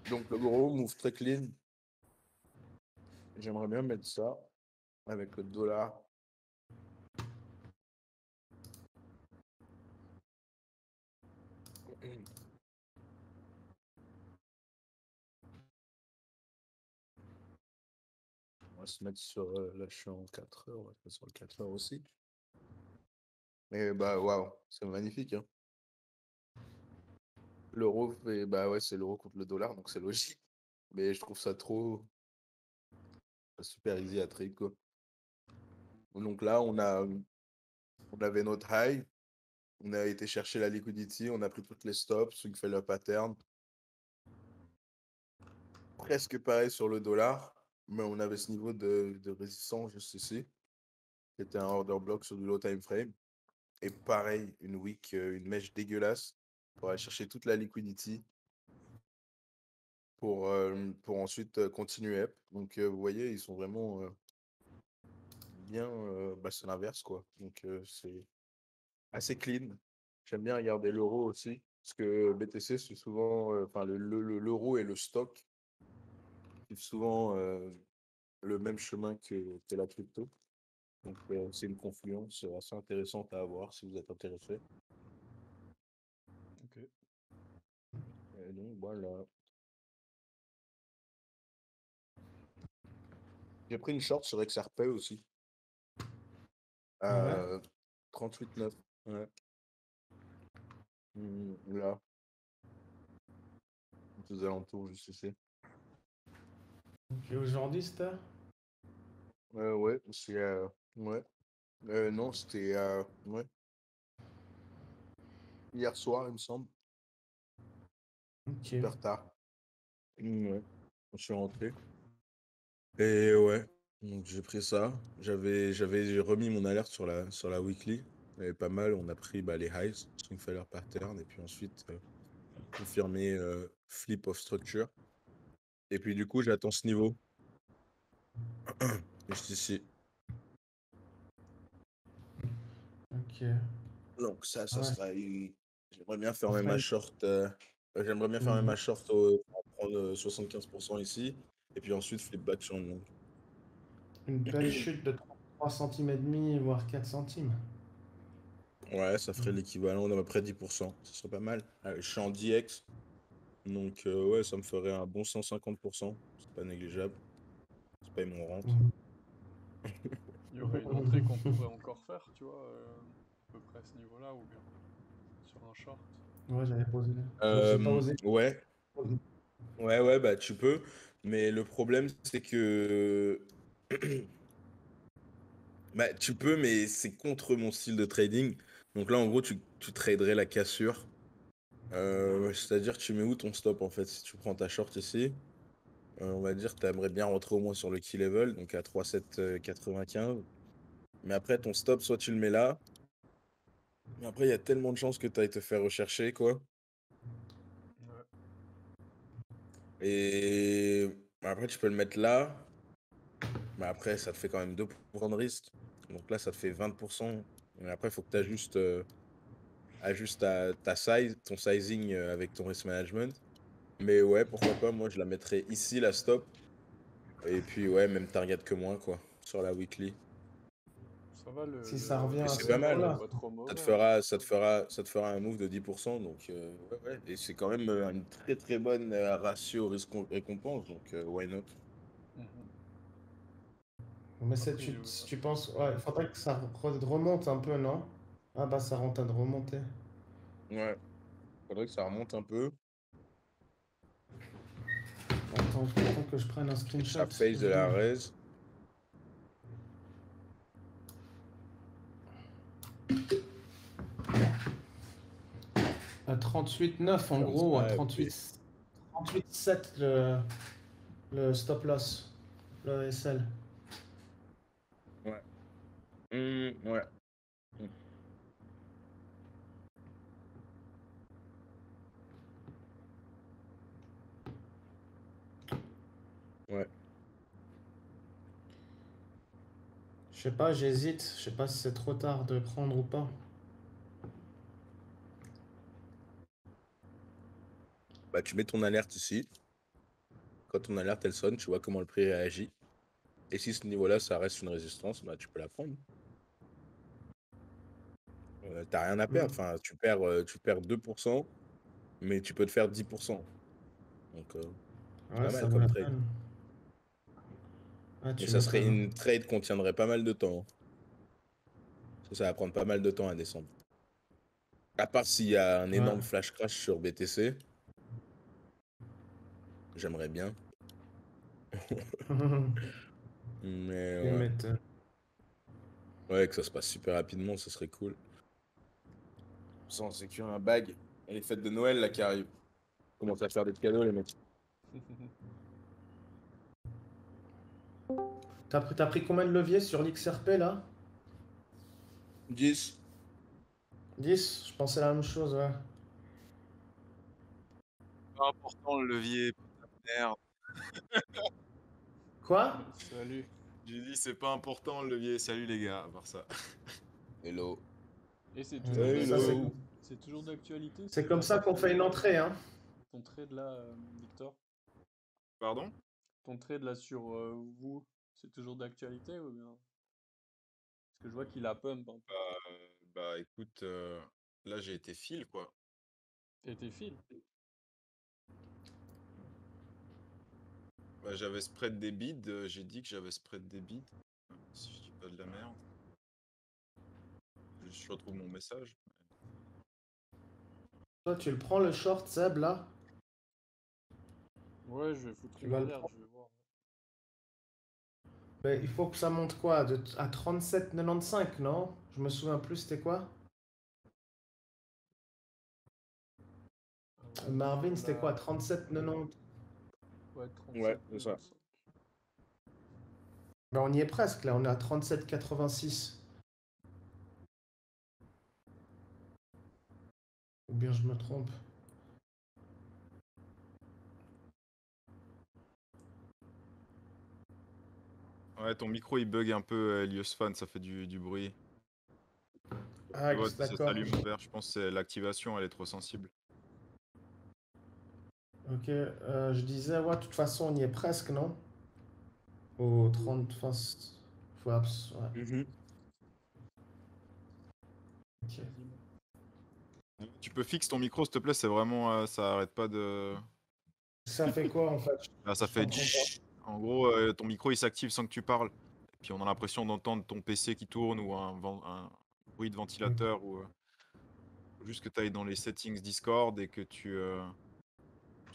Donc le gros move très clean. J'aimerais bien mettre ça avec le dollar. On va se mettre sur. Là, je suis en 4 heures. On va se mettre sur le 4 heures aussi. Mais bah, waouh, c'est magnifique, hein. L'euro fait. Bah ouais, c'est l'euro contre le dollar, donc c'est logique. Mais je trouve ça trop. Super easy à trade, quoi. Donc là, on avait notre high. On a été chercher la liquidity. On a pris toutes les stops. Swing fait le pattern. Presque pareil sur le dollar. Mais on avait ce niveau de résistance juste ici. C'était un order block sur du low time frame. Et pareil, une wick, une mèche dégueulasse pour aller chercher toute la liquidity pour ensuite continuer up. Donc vous voyez, ils sont vraiment bien. Bah, c'est l'inverse, quoi. Donc c'est assez clean. J'aime bien regarder l'euro aussi. Parce que BTC, c'est souvent. Enfin, l'euro et le stock suivent souvent le même chemin que la crypto. Donc c'est une confluence assez intéressante à avoir si vous êtes intéressé. Ok. Et donc voilà. J'ai pris une short sur XRP aussi. Ah ouais? À 38,9. Ouais. Là, aux alentours, juste ici. Et aujourd'hui, c'était? Ouais, c'est. Ouais. Non, c'était. Ouais. Hier soir, il me semble. Ok. Super tard. Ouais. Je suis rentré. Et ouais. Donc j'ai pris ça. J'ai remis mon alerte sur la weekly. Il y avait pas mal. On a pris bah, les highs, swing failure pattern, et puis ensuite confirmé flip of structure. Et puis du coup, j'attends ce niveau. Juste ici. Ok. Donc ça Ouais. sera une. J'aimerais bien Ça fermer fera ma une... short. J'aimerais bien fermer Mhm. ma short pour prendre 75% ici. Et puis ensuite flip back sur une longue. Une belle chute de 3 centimes et demi, voire 4 centimes. Ouais, ça ferait l'équivalent d'à peu près 10%. Ce serait pas mal. Je suis en DX. Donc ouais, ça me ferait un bon 150%. C'est pas négligeable. C'est pas mon rente. Mhm. Il y aurait une entrée qu'on pourrait encore faire, tu vois, à peu près à ce niveau-là, ou bien sur un short. Ouais, j'avais posé. J'ai pas osé. Ouais, ouais, bah tu peux. Mais le problème, c'est que bah, tu peux, mais c'est contre mon style de trading. Donc là, en gros, tu traderais la cassure. C'est-à-dire, tu mets où ton stop en fait? Si tu prends ta short ici, on va dire que tu aimerais bien rentrer au moins sur le key level, donc à 3,795. Mais après, ton stop, soit tu le mets là, mais après, il y a tellement de chances que tu ailles te faire rechercher, quoi. Ouais. Et après, tu peux le mettre là, mais après, ça te fait quand même 2% de risque. Donc là, ça te fait 20%. Mais après, il faut que tu ajustes ta size, ton sizing avec ton risk management. Mais ouais, pourquoi pas, moi je la mettrais ici, la stop. Et puis ouais, même target que moi, quoi, sur la weekly. Ça va, Si ça revient Et le à c'est ce pas level, il est mal. niveau-là. pas trop Ça te mauvais, hein. fera, ça te fera, ça te fera un move de 10%. Donc ouais, ouais. Et c'est quand même une très très bonne ratio risque-récompense. Donc why not? Mhm. Mais Après, si tu penses, ouais, il faudrait que ça remonte un peu, non? Ah bah ça rentre de remonter. Ouais, faudrait que ça remonte un peu Attends que je prenne un et que screenshot. ça phase de la raise. À 38,9 en Comme gros, à ça, et puis 38,7 le stop loss, le SL. ouais. Ouais. Hmm. Ouais. Je sais pas, j'hésite. Je sais pas si c'est trop tard de prendre ou pas. Bah tu mets ton alerte ici. Quand ton alerte elle sonne, tu vois comment le prix réagit. Et si ce niveau-là, ça reste une résistance, bah, tu peux la prendre. T'as rien à perdre. Mm. Enfin, tu perds 2%, mais tu peux te faire 10%. Donc, c'est Ouais, pas ça mal vaut comme la trade. peine. Ouais, Mais tu ça serait m'étonnes. une trade qu'on tiendrait pas mal de temps. Ça va prendre pas mal de temps à descendre. À part s'il y a un Ouais. énorme flash crash sur BTC. J'aimerais bien. Mais Tu ouais. m'étonnes. Ouais, que ça se passe super rapidement, ça serait cool. Ça, on sécure un bag. Et les fêtes de Noël là qui arrivent. Commence à faire des cadeaux, les mecs. T'as pris combien de leviers sur l'XRP là? 10. 10. Je pensais la même chose, ouais. Pas important le levier, merde. Quoi? Salut. J'ai dit c'est pas important le levier. Salut les gars, à part ça. Hello. Et c'est Ça, Hello. c'est toujours d'actualité c'est comme ça qu'on fait une entrée, hein. ton trade là, Victor. Pardon? Ton trade là sur vous, c'est toujours d'actualité ou bien? Parce que je vois qu'il a pump un peu. Bah écoute, là j'ai été fil quoi. T'as été fil. Bah, j'avais spread des bids, j'ai dit que j'avais spread des bids. Si je dis pas de la merde. Je retrouve mon message. Toi, tu le prends le short, Seb, là? Ouais, je vais foutre Tu une vas le alerte, prendre. je vais voir. Mais il faut que ça monte quoi? À 37,95, non? Je me souviens plus, c'était quoi? Marvin, c'était quoi? Là, 37,90. ouais, Ouais, c'est ça. 37,95. Ben, on y est presque, là. On est à 37,86. Ou bien je me trompe. Ouais, ton micro il bug un peu, Elios Fan, ça fait du bruit. Ah, Tu vois, ça d'accord. s'allume en vert. Je pense que c'est l'activation, elle est trop sensible. Ok, je disais, ouais, de toute façon, on y est presque, non? Au 30, enfin, ouais. Mhm. Ok. Quasiment. Tu peux fixer ton micro, s'il te plaît, c'est vraiment, ça arrête pas de. Ça fait quoi, en fait? Là, ça Je fait comprends pas. tch. En gros, ton micro il s'active sans que tu parles. Et puis on a l'impression d'entendre ton PC qui tourne ou un bruit de ventilateur ou faut juste que tu ailles dans les settings Discord et que tu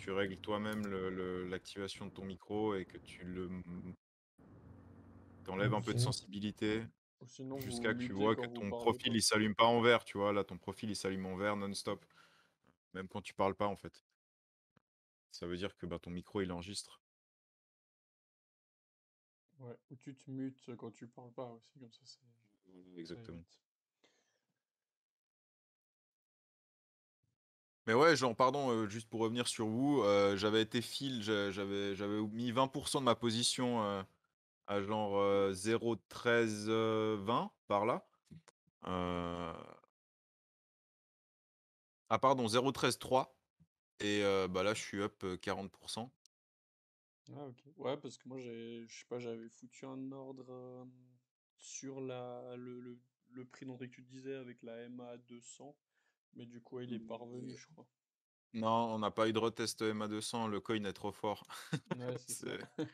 règles toi-même l'activation de ton micro et que t'enlèves un peu de Ok. sensibilité Ou sinon, vous jusqu'à que tu mutez vois quand que vous ton parlez profil pas. il s'allume pas en vert, tu vois. Là, ton profil il s'allume en vert non-stop, même quand tu parles pas en fait. Ça veut dire que bah, ton micro il enregistre. Ouais. Ou tu te mutes quand tu parles pas aussi, comme ça, ça Exactement. évite. Mais ouais, genre, pardon, juste pour revenir sur vous, j'avais été fil, j'avais mis 20% de ma position à genre 0,1320 par là. Euh, Ah pardon, 0,13,3. Et bah là, je suis up 40%. Ah, ok. Ouais, parce que moi, je sais pas, j'avais foutu un ordre sur le prix dont tu disais avec la MA 200, mais du coup, il est pas revenu, je crois. Non, on n'a pas eu de retest MA200, le coin est trop fort. Ouais, c'est ça. C'est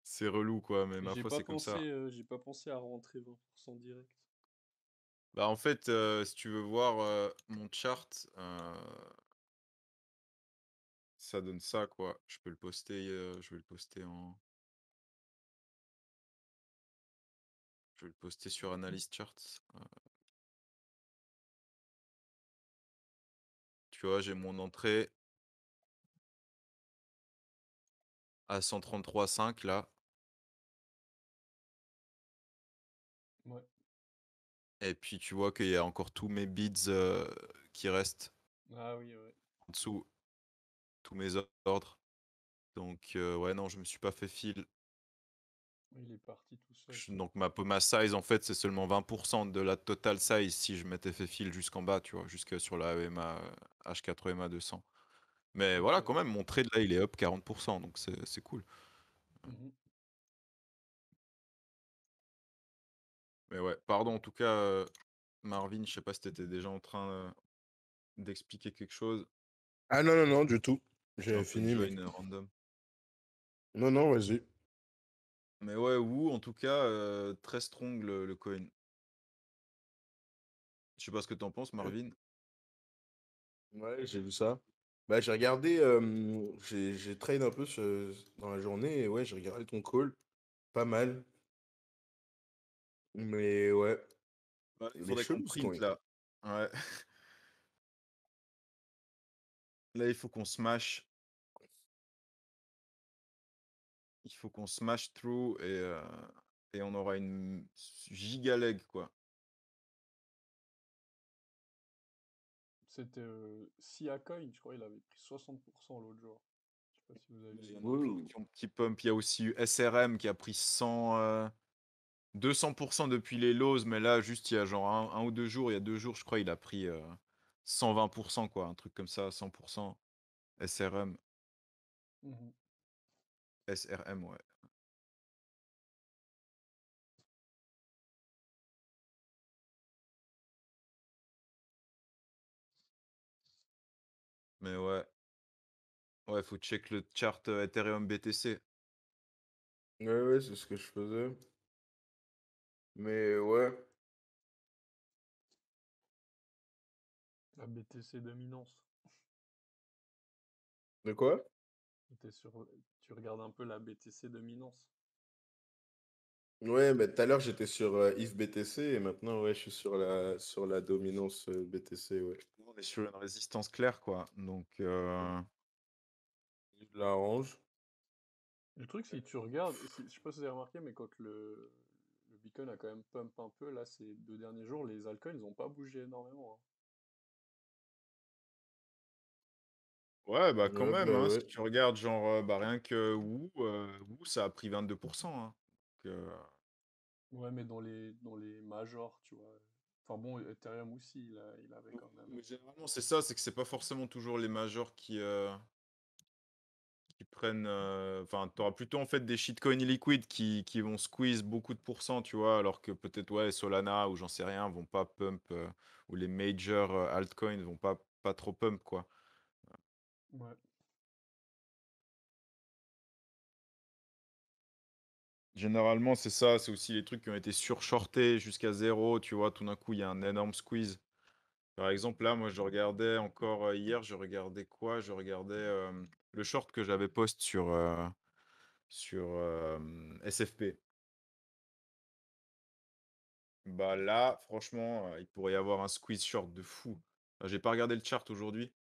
c'est relou quoi, mais Et ma foi, c'est comme ça. j'ai pas pensé à rentrer 20% direct. Bah en fait, si tu veux voir mon chart, ça donne ça quoi. Je peux le poster, je vais le poster en. Je vais le poster sur Analyst Charts. Tu vois, j'ai mon entrée à 133,5 là. Ouais. Et puis tu vois qu'il y a encore tous mes bids qui restent Ah oui, ouais. en dessous, tous mes ordres. Donc ouais, non, je me suis pas fait fil. Il est parti tout seul. Donc ma size, en fait, c'est seulement 20% de la total size si je m'étais fait fil jusqu'en bas, tu vois, jusque sur la EMA H4 EMA 200. Mais voilà, Ok. quand même, mon trade là, il est up 40%, donc c'est cool. Mhm. Mais ouais, pardon en tout cas, Marvin, je sais pas si tu étais déjà en train, d'expliquer quelque chose. Ah non, non, non, du tout. J'ai J'ai un peu fini, mec. join, random. Non, non, vas-y. Mais ouais, Wu en tout cas, très strong le coin. Je sais pas ce que tu en penses Marvin? Ouais, j'ai vu ça. Bah, j'ai regardé, j'ai trade un peu dans la journée et ouais, j'ai regardé ton call. Pas mal. Mais ouais, Ouais, il il est faudrait qu'on chelou ce print coin. là. Ouais. Là, il faut qu'on smash. Il faut qu'on smash through et on aura une giga leg, quoi. C'était Siacoin, je crois, il avait pris 60% l'autre jour. Je sais pas si vous Il y aviez en a noté. d'autres qui ont petit pump. Il y a aussi eu SRM qui a pris 200% depuis les lows, mais là, juste il y a genre un ou 2 jours, il y a 2 jours, je crois, il a pris 120%, quoi. Un truc comme ça, 100%. SRM. Mhm. SRM, ouais. Mais ouais. Ouais, faut check le chart Ethereum BTC. Ouais, ouais, c'est ce que je faisais. Mais ouais. La BTC dominance. De quoi? Tu regardes un peu la BTC dominance. Ouais, mais tout à l'heure j'étais sur if BTC et maintenant ouais, je suis sur la dominance BTC, ouais. On est sur une résistance claire, quoi. Donc, Je l'arrange. Le truc, si tu regardes, je sais pas si vous avez remarqué, mais quand le Bitcoin a quand même pump un peu, là, ces 2 derniers jours, les altcoins, ils ont pas bougé énormément, hein. ouais, bah quand Ouais, même, bah hein, si ouais. tu regardes, genre, bah, rien que Wu, ça a pris 22%, hein. Donc, Ouais, mais dans les majors, tu vois. Enfin bon, Ethereum aussi, il avait quand même. mais généralement, c'est ça, c'est que c'est pas forcément toujours les majors qui prennent. Enfin, tu auras plutôt en fait des shitcoins illiquides qui vont squeeze beaucoup de pourcents, tu vois, alors que peut-être, ouais, Solana ou j'en sais rien, vont pas pump, ou les major altcoins vont pas trop pump, quoi. Ouais. Généralement, c'est ça, c'est aussi les trucs qui ont été surshortés jusqu'à zéro, tu vois, tout d'un coup, il y a un énorme squeeze. Par exemple, là, moi, je regardais encore hier, je regardais quoi? Je regardais le short que j'avais post sur SFP. Bah là, franchement, il pourrait y avoir un squeeze short de fou. J'ai pas regardé le chart aujourd'hui,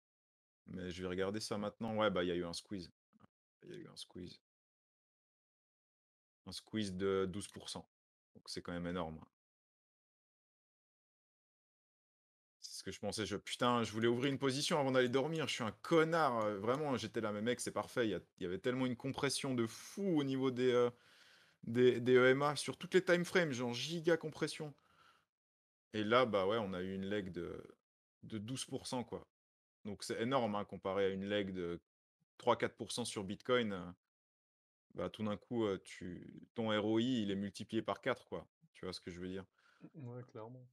mais je vais regarder ça maintenant. Ouais, bah il y a eu un squeeze. Il y a eu un squeeze. Un squeeze de 12%. Donc c'est quand même énorme, hein. C'est ce que je pensais. Putain, je voulais ouvrir une position avant d'aller dormir. Je suis un connard. Vraiment, j'étais là, mais mec, c'est parfait. Il y avait tellement une compression de fou au niveau des EMA sur toutes les time frames, genre giga compression. Et là, bah ouais, on a eu une leg de 12%, quoi. Donc c'est énorme, hein, comparé à une leg de 3-4% sur Bitcoin. Bah tout d'un coup, ton ROI, il est multiplié par 4, quoi. Tu vois ce que je veux dire? Ouais, clairement.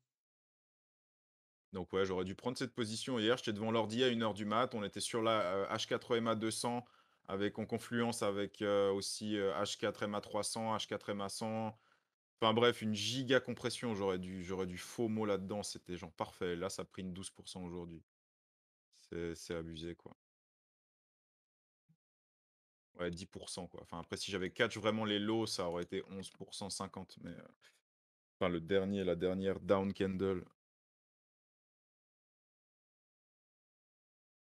Donc ouais, j'aurais dû prendre cette position hier. J'étais devant l'ordi à 1 h du mat. On était sur la H4 MA 200 avec en confluence avec aussi H4 MA 300, H4 MA 100. Enfin bref, une giga compression. J'aurais du faux mot là-dedans. C'était genre parfait. Là, ça a pris une 12% aujourd'hui. C'est abusé, quoi. Ouais, 10%, quoi. Enfin, après, si j'avais catch vraiment les lows, ça aurait été 11%, 50. Mais enfin, la dernière down candle,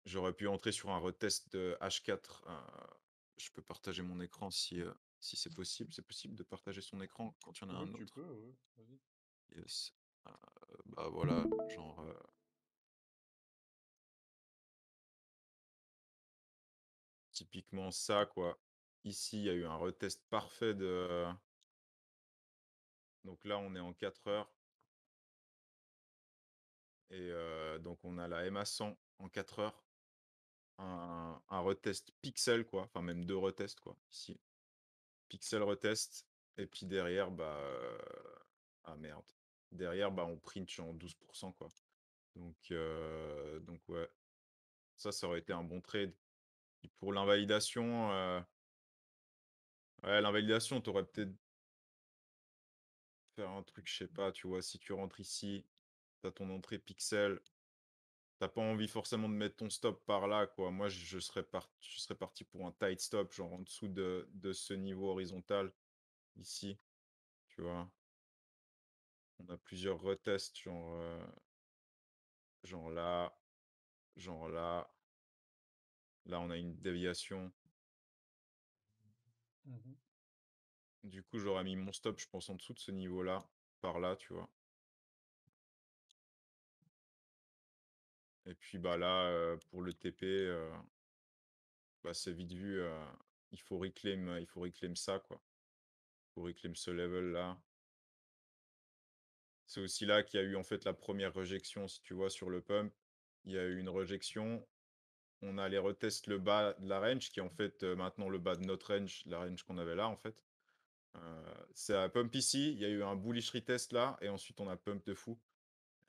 j'aurais pu entrer sur un retest de H4. Je peux partager mon écran si c'est possible. C'est possible de partager son écran quand il y en a Oui, un tu autre. peux, ouais, vas-y. Yes. Euh, Bah voilà, genre. Typiquement ça, quoi. Ici, il y a eu un retest parfait de. Donc là, on est en 4 heures. Et donc, on a la MA 100 en 4 heures. Un retest pixel, quoi. Enfin, même 2 retests, quoi. Ici. Pixel retest. Et puis derrière, bah. Ah merde. derrière, bah, on print en 12%, quoi. Donc ouais, ça aurait été un bon trade. Et pour l'invalidation, ouais, l'invalidation, tu aurais peut-être faire un truc, je sais pas, tu vois, si tu rentres ici, tu as ton entrée pixel, t'as pas envie forcément de mettre ton stop par là, quoi. Moi, je serais parti pour un tight stop, genre en dessous de ce niveau horizontal, ici, tu vois. On a plusieurs retests, genre là, genre là. Là, on a une déviation. Mhm. Du coup, j'aurais mis mon stop, je pense, en dessous de ce niveau-là, par là, tu vois. Et puis, bah là, pour le TP, bah, c'est vite vu. Il faut reclaim ça, quoi. Il faut reclaim ce level-là. C'est aussi là qu'il y a eu en fait la première rejection, si tu vois, sur le pump. Il y a eu une rejection. On a les retests le bas de la range, qui est en fait maintenant le bas de notre range, la range qu'on avait là, en fait. C'est à pump ici, il y a eu un bullish retest là, et ensuite on a pump de fou.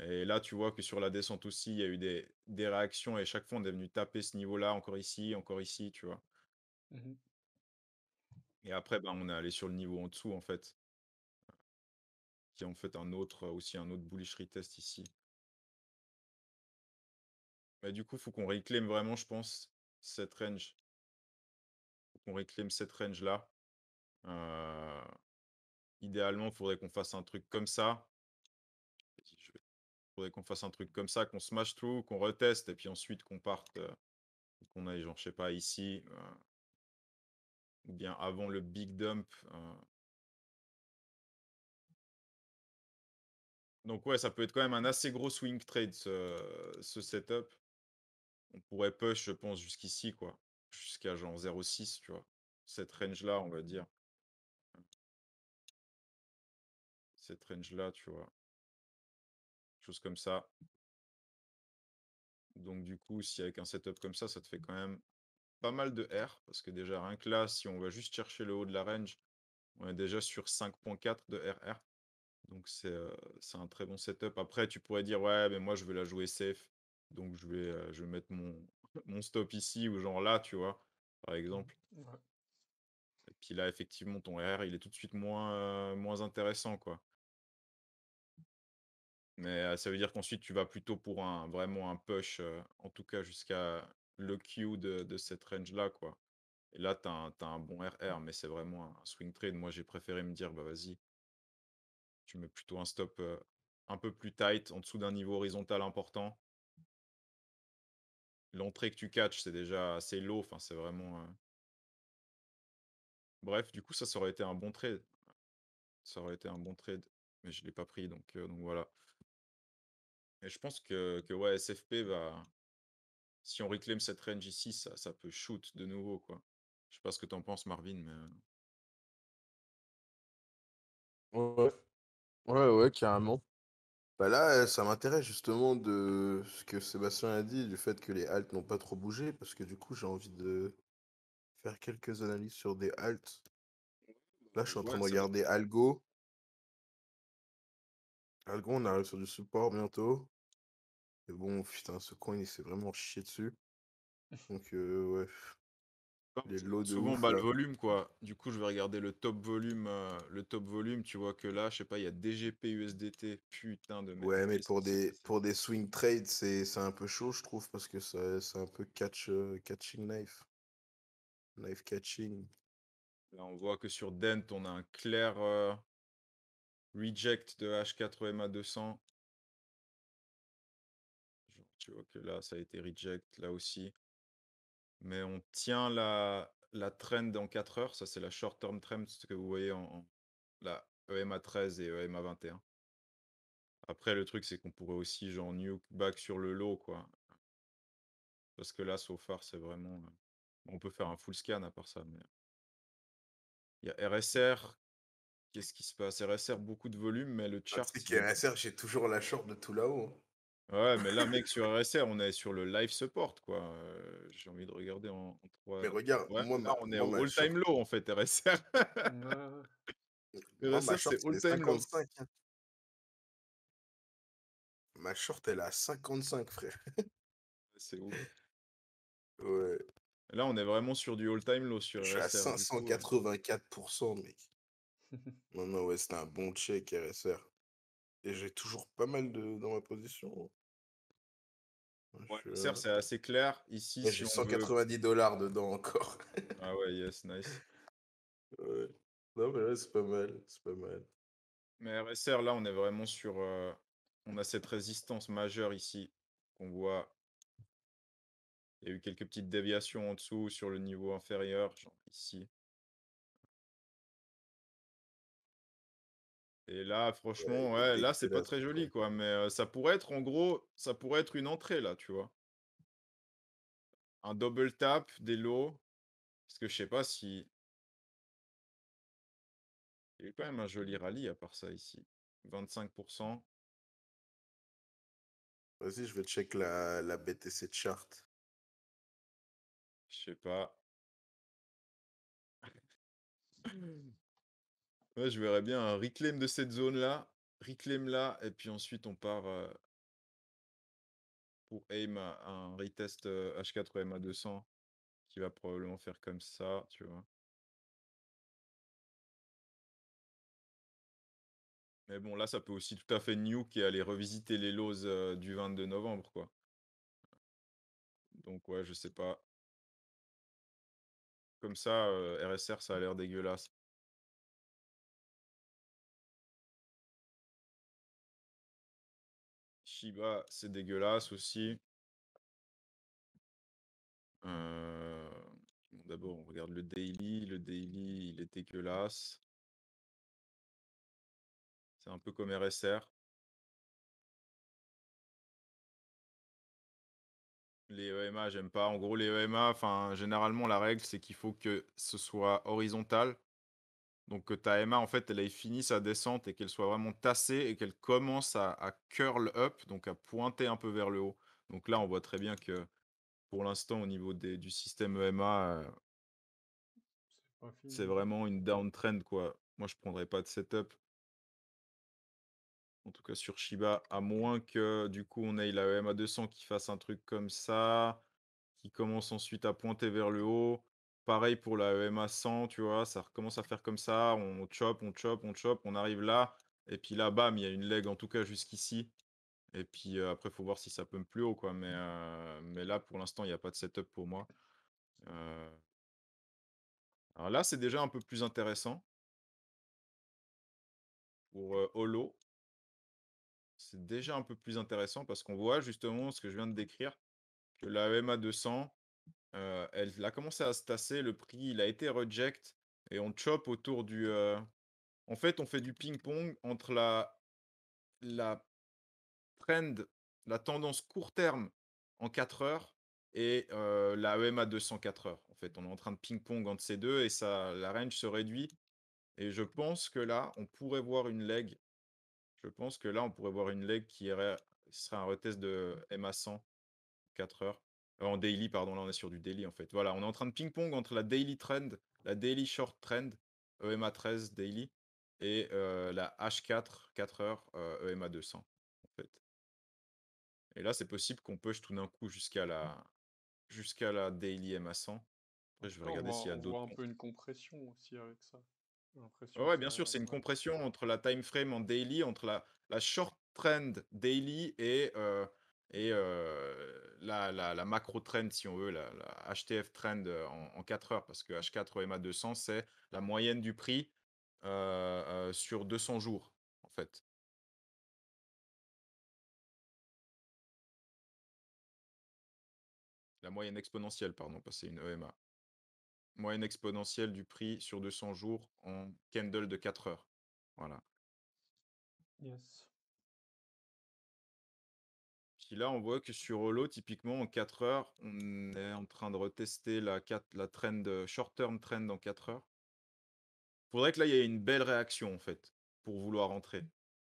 Et là, tu vois que sur la descente aussi, il y a eu des réactions, et chaque fois on est venu taper ce niveau-là, encore ici, tu vois. Mhm. Et après, ben, on est allé sur le niveau en dessous, en fait, qui est en fait aussi un autre bullish retest ici. Mais du coup, faut qu'on reclaim vraiment, je pense, cette range. Faut qu'on reclaim cette range-là. Idéalement, il faudrait qu'on fasse un truc comme ça. Faudrait qu'on fasse un truc comme ça, qu'on smash through, qu'on reteste, et puis ensuite qu'on parte, qu'on aille, genre, je sais pas, ici, ou bien avant le big dump. Donc ouais, ça peut être quand même un assez gros swing trade, ce setup. On pourrait push, je pense, jusqu'ici, quoi. Jusqu'à genre 0,6, tu vois. Cette range-là, on va dire. Cette range-là, tu vois. Chose comme ça. Donc du coup, si avec un setup comme ça te fait quand même pas mal de R, parce que déjà, rien que là, si on va juste chercher le haut de la range, on est déjà sur 5,4 de RR. Donc c'est un très bon setup. Après, tu pourrais dire, ouais, mais moi, je veux la jouer safe. Donc je vais mettre mon stop ici ou genre là, tu vois, par exemple. Ouais. Et puis là, effectivement, ton RR, il est tout de suite moins intéressant, quoi. Mais ça veut dire qu'ensuite, tu vas plutôt pour vraiment un push, en tout cas jusqu'à le Q de cette range-là, quoi. Et là, t'as un bon RR, mais c'est vraiment un swing trade. Moi, j'ai préféré me dire, bah vas-y, tu mets plutôt un stop un peu plus tight, en dessous d'un niveau horizontal important. L'entrée que tu catches, c'est déjà assez low. Enfin, c'est vraiment. Bref, du coup, ça aurait été un bon trade. Ça aurait été un bon trade. Mais je ne l'ai pas pris, donc voilà. Et je pense que ouais, SFP va. Si on reclaim cette range ici, ça peut shoot de nouveau, quoi. Je sais pas ce que t'en penses, Marvin, mais. Ouais, ouais, carrément. Bah là, ça m'intéresse justement de ce que Sébastien a dit, du fait que les halts n'ont pas trop bougé, parce que du coup, j'ai envie de faire quelques analyses sur des halts. Là, je suis en train Ouais, de ça va. regarder Algo. Algo, on arrive sur du support bientôt. Mais bon, putain, ce coin, il s'est vraiment chié dessus. Donc, ouais, Comme les je lots regarde de souvent ouf bah, le là. volume, quoi. Du coup, je vais regarder le top volume. Tu vois que là, je sais pas, il y a DGP USDT. Putain de merde. Ouais, mais Qu'est-ce qui s'est passé? pour des swing trades, c'est un peu chaud, je trouve, parce que c'est un peu catching knife. Knife catching. Là, on voit que sur Dent, on a un clair reject de H4 200. Genre, tu vois que là, ça a été reject, là aussi. Mais on tient la trend en 4 heures. Ça, c'est la short-term trend, ce que vous voyez la EMA 13 et EMA 21. Après, le truc, c'est qu'on pourrait aussi, genre, nuke back sur le low, quoi. Parce que là, so far, c'est vraiment. On peut faire un full scan à part ça. Mais. Il y a RSR. Qu'est-ce qui se passe? RSR, beaucoup de volume, mais le Ah, tu chart, sais il est. qu'RSR, j'ai toujours la short de tout là-haut, hein. Ouais, mais là, mec, sur RSR, on est sur le live support, quoi. J'ai envie de regarder en Mais 3. regarde, Ouais, là, on est moi, au ma short, all-time low, en fait, RSR. Ouais. moi, ma RSR, short, c'est c'est des all-time low. 55, hein. Ma short, elle est à 55, frère. C'est ouf. Ouais. Là, on est vraiment sur du all-time low sur Je suis à RSR. Du coup, 584%, mec. Non, non, ouais, c'était un bon check, RSR. Et j'ai toujours pas mal dans ma position. Je ouais, suis RSR, c'est assez clair. Ici, Ouais, si j'ai on veut. $190 dedans encore. Ah ouais, yes, nice. Ouais. Non, mais ouais, c'est pas mal. C'est pas mal. Mais RSR, là, on est vraiment sur. On a cette résistance majeure ici qu'on voit. Il y a eu quelques petites déviations en dessous sur le niveau inférieur, genre ici. Et là, franchement, Il est ouais, là, c'est pas dégueulasse, très joli, ouais. quoi. Mais ça pourrait être, en gros, ça pourrait être une entrée, là, tu vois. Un double tap, des lows. Parce que je sais pas si. Il y a eu quand même un joli rallye à part ça ici. 25%. Vas-y, je vais check la BTC chart. Je sais pas. Ouais, je verrais bien un reclaim de cette zone-là. Reclaim là. Et puis ensuite, on part pour aim à un retest H4 ou MA200 qui va probablement faire comme ça, tu vois. Mais bon, là, ça peut aussi tout à fait nuke et aller revisiter les lows du 22 novembre, quoi. Donc, ouais, je sais pas. Comme ça, RSR, ça a l'air dégueulasse. Shiba, c'est dégueulasse aussi. Bon, d'abord, on regarde le daily. Le daily, il est dégueulasse. C'est un peu comme RSR. Les EMA, j'aime pas. En gros, les EMA, enfin, généralement, la règle, c'est qu'il faut que ce soit horizontal. Donc, que ta MA, en fait, elle ait fini sa descente et qu'elle soit vraiment tassée et qu'elle commence à curl up, donc à pointer un peu vers le haut. Donc là, on voit très bien que pour l'instant, au niveau du système EMA, C'est pas c'est fini. vraiment une downtrend, quoi. Moi, je prendrais pas de setup. En tout cas, sur Shiba, à moins que du coup, on ait la EMA 200 qui fasse un truc comme ça, qui commence ensuite à pointer vers le haut. Pareil pour la EMA 100, tu vois, ça recommence à faire comme ça. On chope, on chope, on chope, on arrive là. Et puis là, bam, il y a une leg en tout cas jusqu'ici. Et puis après, il faut voir si ça peut me plus haut, quoi. Mais là, pour l'instant, il n'y a pas de setup pour moi. Alors là, c'est déjà un peu plus intéressant. Pour Holo, c'est déjà un peu plus intéressant parce qu'on voit justement ce que je viens de décrire, que la EMA 200, elle a commencé à se tasser, le prix, il a été reject et on chope autour du. En fait, on fait du ping-pong entre la trend, la tendance court terme en 4 heures et la EMA 200 4 heures. En fait, on est en train de ping-pong entre ces deux et ça, la range se réduit. Et je pense que là, on pourrait voir une leg. Je pense que là, on pourrait voir une leg qui serait un retest de MA 100 4 heures. En daily, pardon, là on est sur du daily en fait. Voilà, on est en train de ping-pong entre la daily trend, la daily short trend, EMA 13 daily, et la H4 4 heures, EMA 200 en fait. Et là, c'est possible qu'on push tout d'un coup jusqu'à la daily MA 100. Après, je vais Après, regarder s'il y a on voit d'autres. un peu une compression aussi avec ça. J'ai l'impression Ouais, que bien sûr, c'est une ça... compression entre la time frame en daily, entre la short trend daily et la macro trend, si on veut, la HTF trend en 4 heures, parce que H4 EMA 200, c'est la moyenne du prix sur 200 jours, en fait. La moyenne exponentielle, pardon, pas c'est une EMA. Moyenne exponentielle du prix sur 200 jours en candle de 4 heures. Voilà. Yes. Puis là, on voit que sur Holo, typiquement, en 4 heures, on est en train de retester la trend, short-term trend en 4 heures. Faudrait que là, il y ait une belle réaction, en fait, pour vouloir rentrer.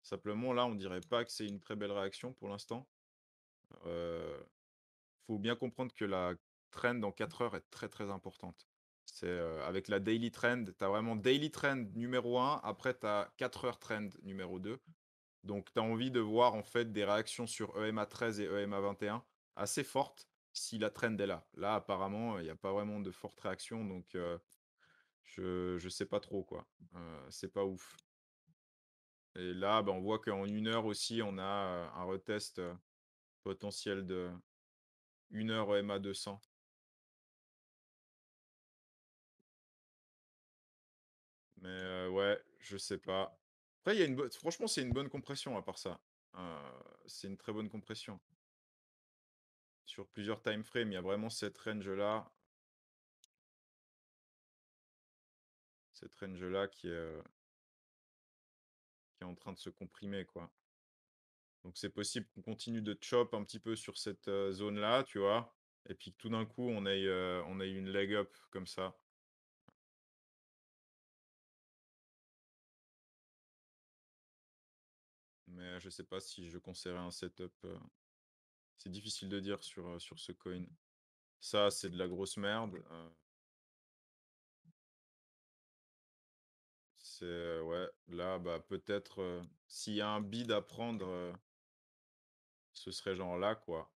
Simplement, là, on dirait pas que c'est une très belle réaction pour l'instant. Faut bien comprendre que la trend en 4 heures est très, très importante. C'est avec la daily trend, tu as vraiment daily trend numéro 1, après tu as 4 heures trend numéro 2. Donc, tu as envie de voir en fait des réactions sur EMA 13 et EMA 21 assez fortes si la trend est là. Là, apparemment, il n'y a pas vraiment de forte réaction, donc je sais pas trop quoi. C'est pas ouf. Et là, on voit qu'en 1 heure aussi, on a un retest potentiel de 1 heure EMA 200. Mais ouais, je sais pas. Après, franchement, c'est une bonne compression à part ça. C'est une très bonne compression. Sur plusieurs time frames, il y a vraiment cette range-là. Cette range-là qui est en train de se comprimer, quoi. Donc c'est possible qu'on continue de chop un petit peu sur cette zone-là, tu vois. Et puis que tout d'un coup, on ait une leg up comme ça. Mais je sais pas si je conseillerais un setup. C'est difficile de dire sur ce coin. Ça, c'est de la grosse merde. Ouais, là, peut-être s'il y a un bid à prendre, ce serait genre là, quoi.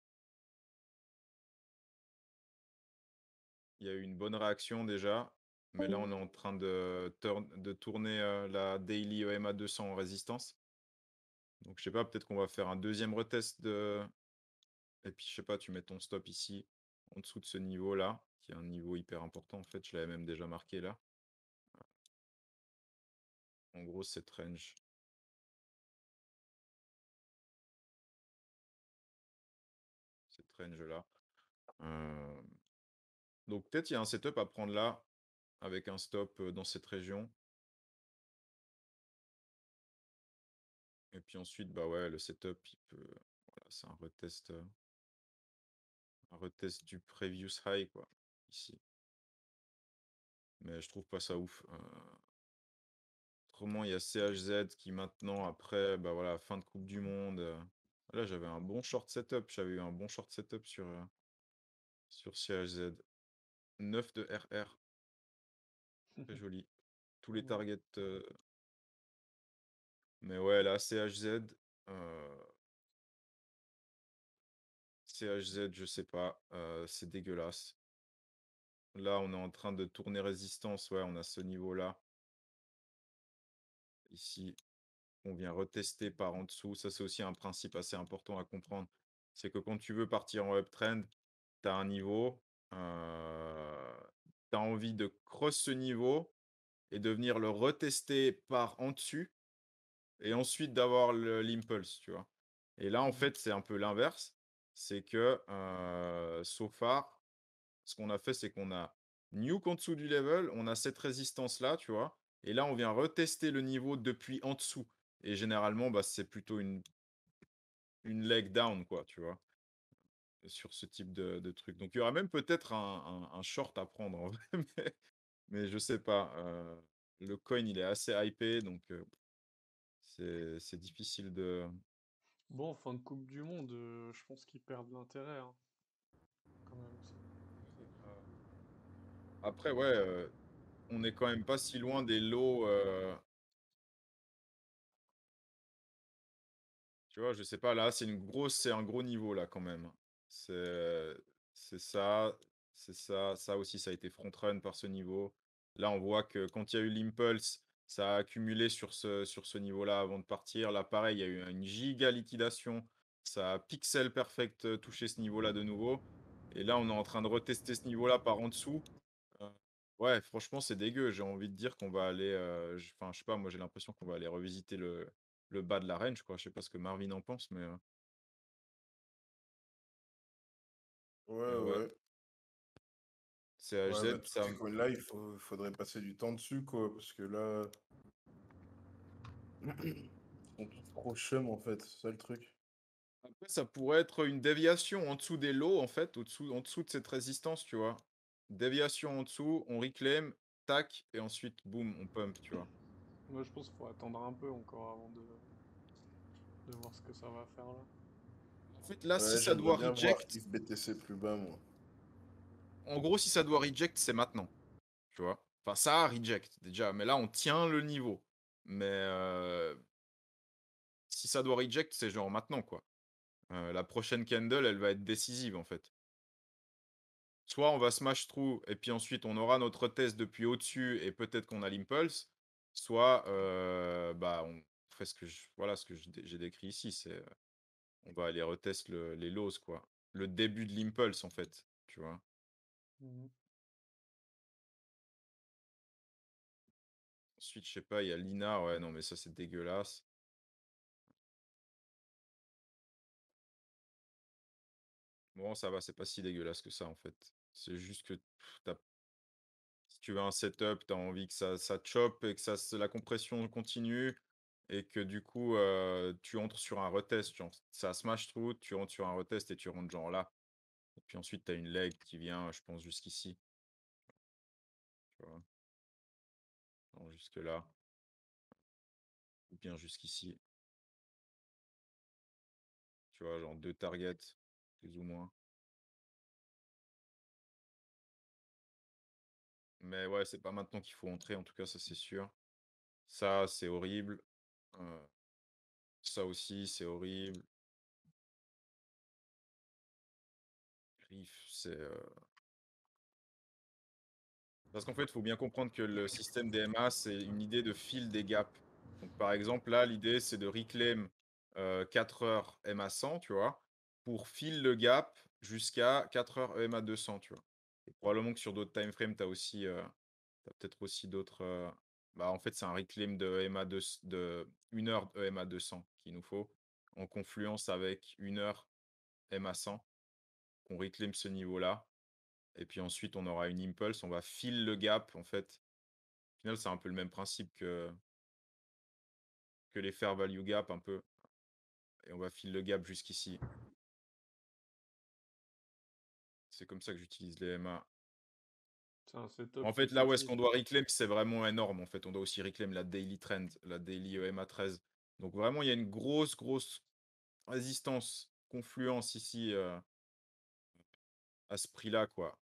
Il y a eu une bonne réaction déjà, mais là, on est en train de tourner la daily EMA 200 en résistance. Donc, je sais pas, peut-être qu'on va faire un deuxième retest de. Et puis, je sais pas, tu mets ton stop ici, en dessous de ce niveau-là, qui est un niveau hyper important. En fait, je l'avais même déjà marqué là. En gros, cette range. Cette range-là. Donc, peut-être il y a un setup à prendre là, avec un stop dans cette région. Et puis ensuite, bah ouais, le setup, il peut. Voilà, c'est un retest du previous high, quoi, ici. Mais je trouve pas ça ouf. Autrement, il y a CHZ qui maintenant, après, bah voilà, fin de Coupe du Monde. Là, j'avais un bon short setup. J'avais eu un bon short setup sur CHZ. 9 de RR. Très joli. Tous les Ouais. targets. Mais ouais, là, CHZ. CHZ, je sais pas. C'est dégueulasse. Là, on est en train de tourner résistance. Ouais, on a ce niveau-là. Ici, on vient retester par en dessous. Ça, c'est aussi un principe assez important à comprendre. C'est que quand tu veux partir en uptrend, tu as un niveau, tu as envie de cross ce niveau et de venir le retester par en dessus et ensuite d'avoir l'impulse, tu vois. Et là, en fait, c'est un peu l'inverse. C'est que, so far, ce qu'on a fait, c'est qu'on a nuke en dessous du level, on a cette résistance-là, tu vois. Et là, on vient retester le niveau depuis en dessous. Et généralement, c'est plutôt une leg down, quoi, tu vois, sur ce type de truc. Donc, il y aura même peut-être un short à prendre, en vrai, mais je sais pas. Le coin, il est assez hypé, donc c'est difficile de. Bon, fin de Coupe du Monde, je pense qu'ils perdent l'intérêt, hein, quand même. Après, ouais, on est quand même pas si loin des lows. Tu vois, je sais pas, là, c'est un gros niveau, là, quand même. C'est c'est ça, c'est ça. Ça aussi, ça a été front-run par ce niveau. Là, on voit que quand il y a eu l'impulse, ça a accumulé sur ce niveau-là avant de partir. Là, pareil, il y a eu une giga liquidation. Ça a pixel perfect touché ce niveau-là de nouveau. Et là, on est en train de retester ce niveau-là par en dessous. Euh, ouais, franchement, c'est dégueu. J'ai envie de dire qu'on va aller. Enfin, je sais pas, moi, j'ai l'impression qu'on va aller revisiter le bas de la range, quoi. Je sais pas ce que Marvin en pense, mais Ouais, ouais. ouais. Ouais, CHZ, tous ça. ces coins-là, faudrait passer du temps dessus, quoi. Parce que là, ils sont tous trop chum, en fait. C'est ça le truc. Après, ça pourrait être une déviation en dessous des lows, en fait, en dessous de cette résistance, tu vois. Déviation en dessous, on reclaim, tac, et ensuite, boum, on pump, tu vois. Moi, je pense qu'il faut attendre un peu encore avant de voir ce que ça va faire là. En fait, là, si Ouais, ça j'aimerais doit bien voir reject, if BTC plus bas, moi. en gros, si ça doit reject, c'est maintenant, tu vois. Enfin, ça a reject, déjà, mais là, on tient le niveau. Mais si ça doit reject, c'est genre maintenant, quoi. La prochaine candle, elle va être décisive, en fait. Soit on va smash through et puis ensuite on aura notre test depuis au-dessus et peut-être qu'on a l'impulse, soit bah, on fait ce que j'ai décrit ici, c'est on va aller retest les lows, quoi. Le début de l'impulse, en fait, tu vois. Mhm. Ensuite, je sais pas, il y a Lina, ouais, non, mais ça c'est dégueulasse. Bon, ça va, c'est pas si dégueulasse que ça, en fait. C'est juste que si tu veux un setup, tu as envie que ça chope et que la compression continue et que du coup, tu entres sur un retest. Genre, ça smash through, tu rentres sur un retest et tu rentres genre là. Et puis ensuite, tu as une leg qui vient, je pense, jusqu'ici. Tu vois. Non, jusque là. Ou bien jusqu'ici. Tu vois, genre 2 targets, plus ou moins. Mais ouais, c'est pas maintenant qu'il faut entrer, en tout cas, ça c'est sûr. Ça, c'est horrible. Euh, ça aussi, c'est horrible. Riff, c'est. Parce qu'en fait, il faut bien comprendre que le système DMA, c'est une idée de fil des gaps. Donc, par exemple, là, l'idée, c'est de reclaim 4 heures EMA 100, tu vois, pour fill le gap jusqu'à 4 heures EMA 200, tu vois. Et probablement que sur d'autres time frames, tu as aussi, t'as peut-être aussi d'autres. Bah, en fait, c'est un reclaim de EMA de 1 heure de EMA 200 qu'il nous faut, en confluence avec 1 heure EMA 100, qu'on reclaim ce niveau-là. Et puis ensuite, on aura une impulse, on va fill le gap, en fait. Au final, c'est un peu le même principe que les fair value gap, un peu. Et on va fill le gap jusqu'ici. C'est comme ça que j'utilise les MA. C'est un setup En qui fait, est là où est-ce qu'on facile. doit reclaim, c'est vraiment énorme. En fait, on doit aussi reclaim la daily trend, la daily EMA 13. Donc vraiment, il y a une grosse résistance, confluence ici à ce prix-là, quoi.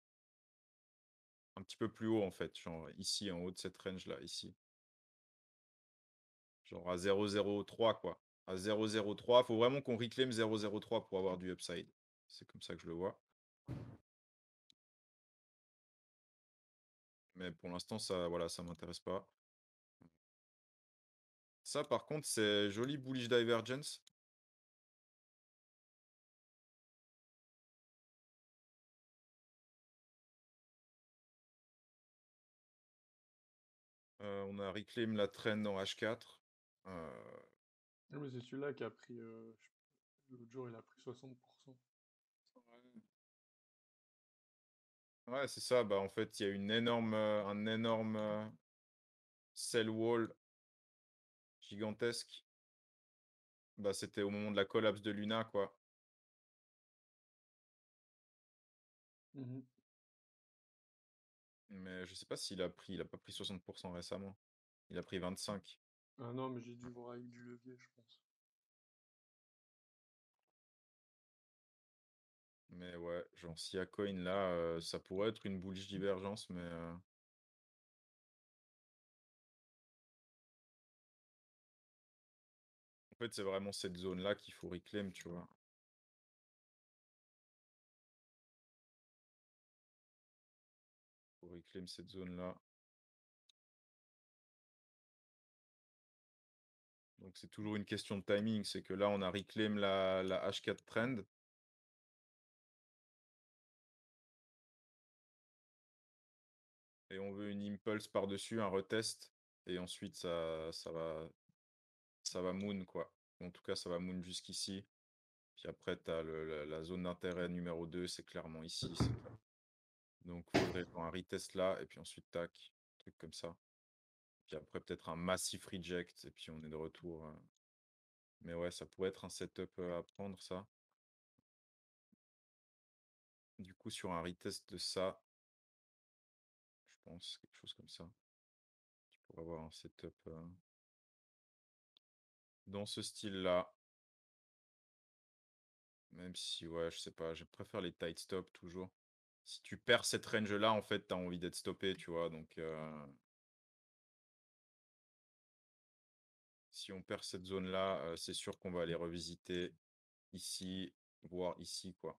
Un petit peu plus haut, en fait. Genre ici, en haut de cette range-là, ici. Genre à 0,03, quoi. À 0,03, il faut vraiment qu'on reclaim 0,03 pour avoir du upside. C'est comme ça que je le vois. Mais pour l'instant, ça, voilà, ça m'intéresse pas. Ça, par contre, c'est joli bullish divergence. On a reclaim la trend en H4. Ah, mais c'est celui-là qui a pris. L'autre jour, il a pris 60%. Ouais, c'est ça. Bah, en fait, il y a un énorme sell wall gigantesque. Bah, c'était au moment de la collapse de Luna, quoi. Mhm. Mais je sais pas s'il a pris, il a pas pris 60% récemment. Il a pris 25. Ah non, mais j'ai dû voir avec du levier, je pense. Mais ouais, genre si à coin là, ça pourrait être une bullish divergence, mais en fait, c'est vraiment cette zone-là qu'il faut reclaim, tu vois. Faut reclaim cette zone-là. Donc c'est toujours une question de timing. C'est que là, on a reclaim la H4 trend. Et on veut une impulse par-dessus, un retest. Et ensuite, ça va moon, quoi. En tout cas, ça va moon jusqu'ici. Puis après, tu as la zone d'intérêt numéro 2, c'est clairement ici. Donc, il faudrait faire un retest là, et puis ensuite, tac, truc comme ça. Puis après, peut-être un massif reject, et puis on est de retour. Mais ouais, ça pourrait être un setup à prendre, ça. Du coup, sur un retest de ça, je pense, quelque chose comme ça. Tu pourrais avoir un setup dans ce style-là. Même si, ouais, je sais pas, je préfère les tight stops toujours. Si tu perds cette range-là, en fait, tu as envie d'être stoppé, tu vois. Donc, si on perd cette zone-là, c'est sûr qu'on va aller revisiter ici, voire ici, quoi.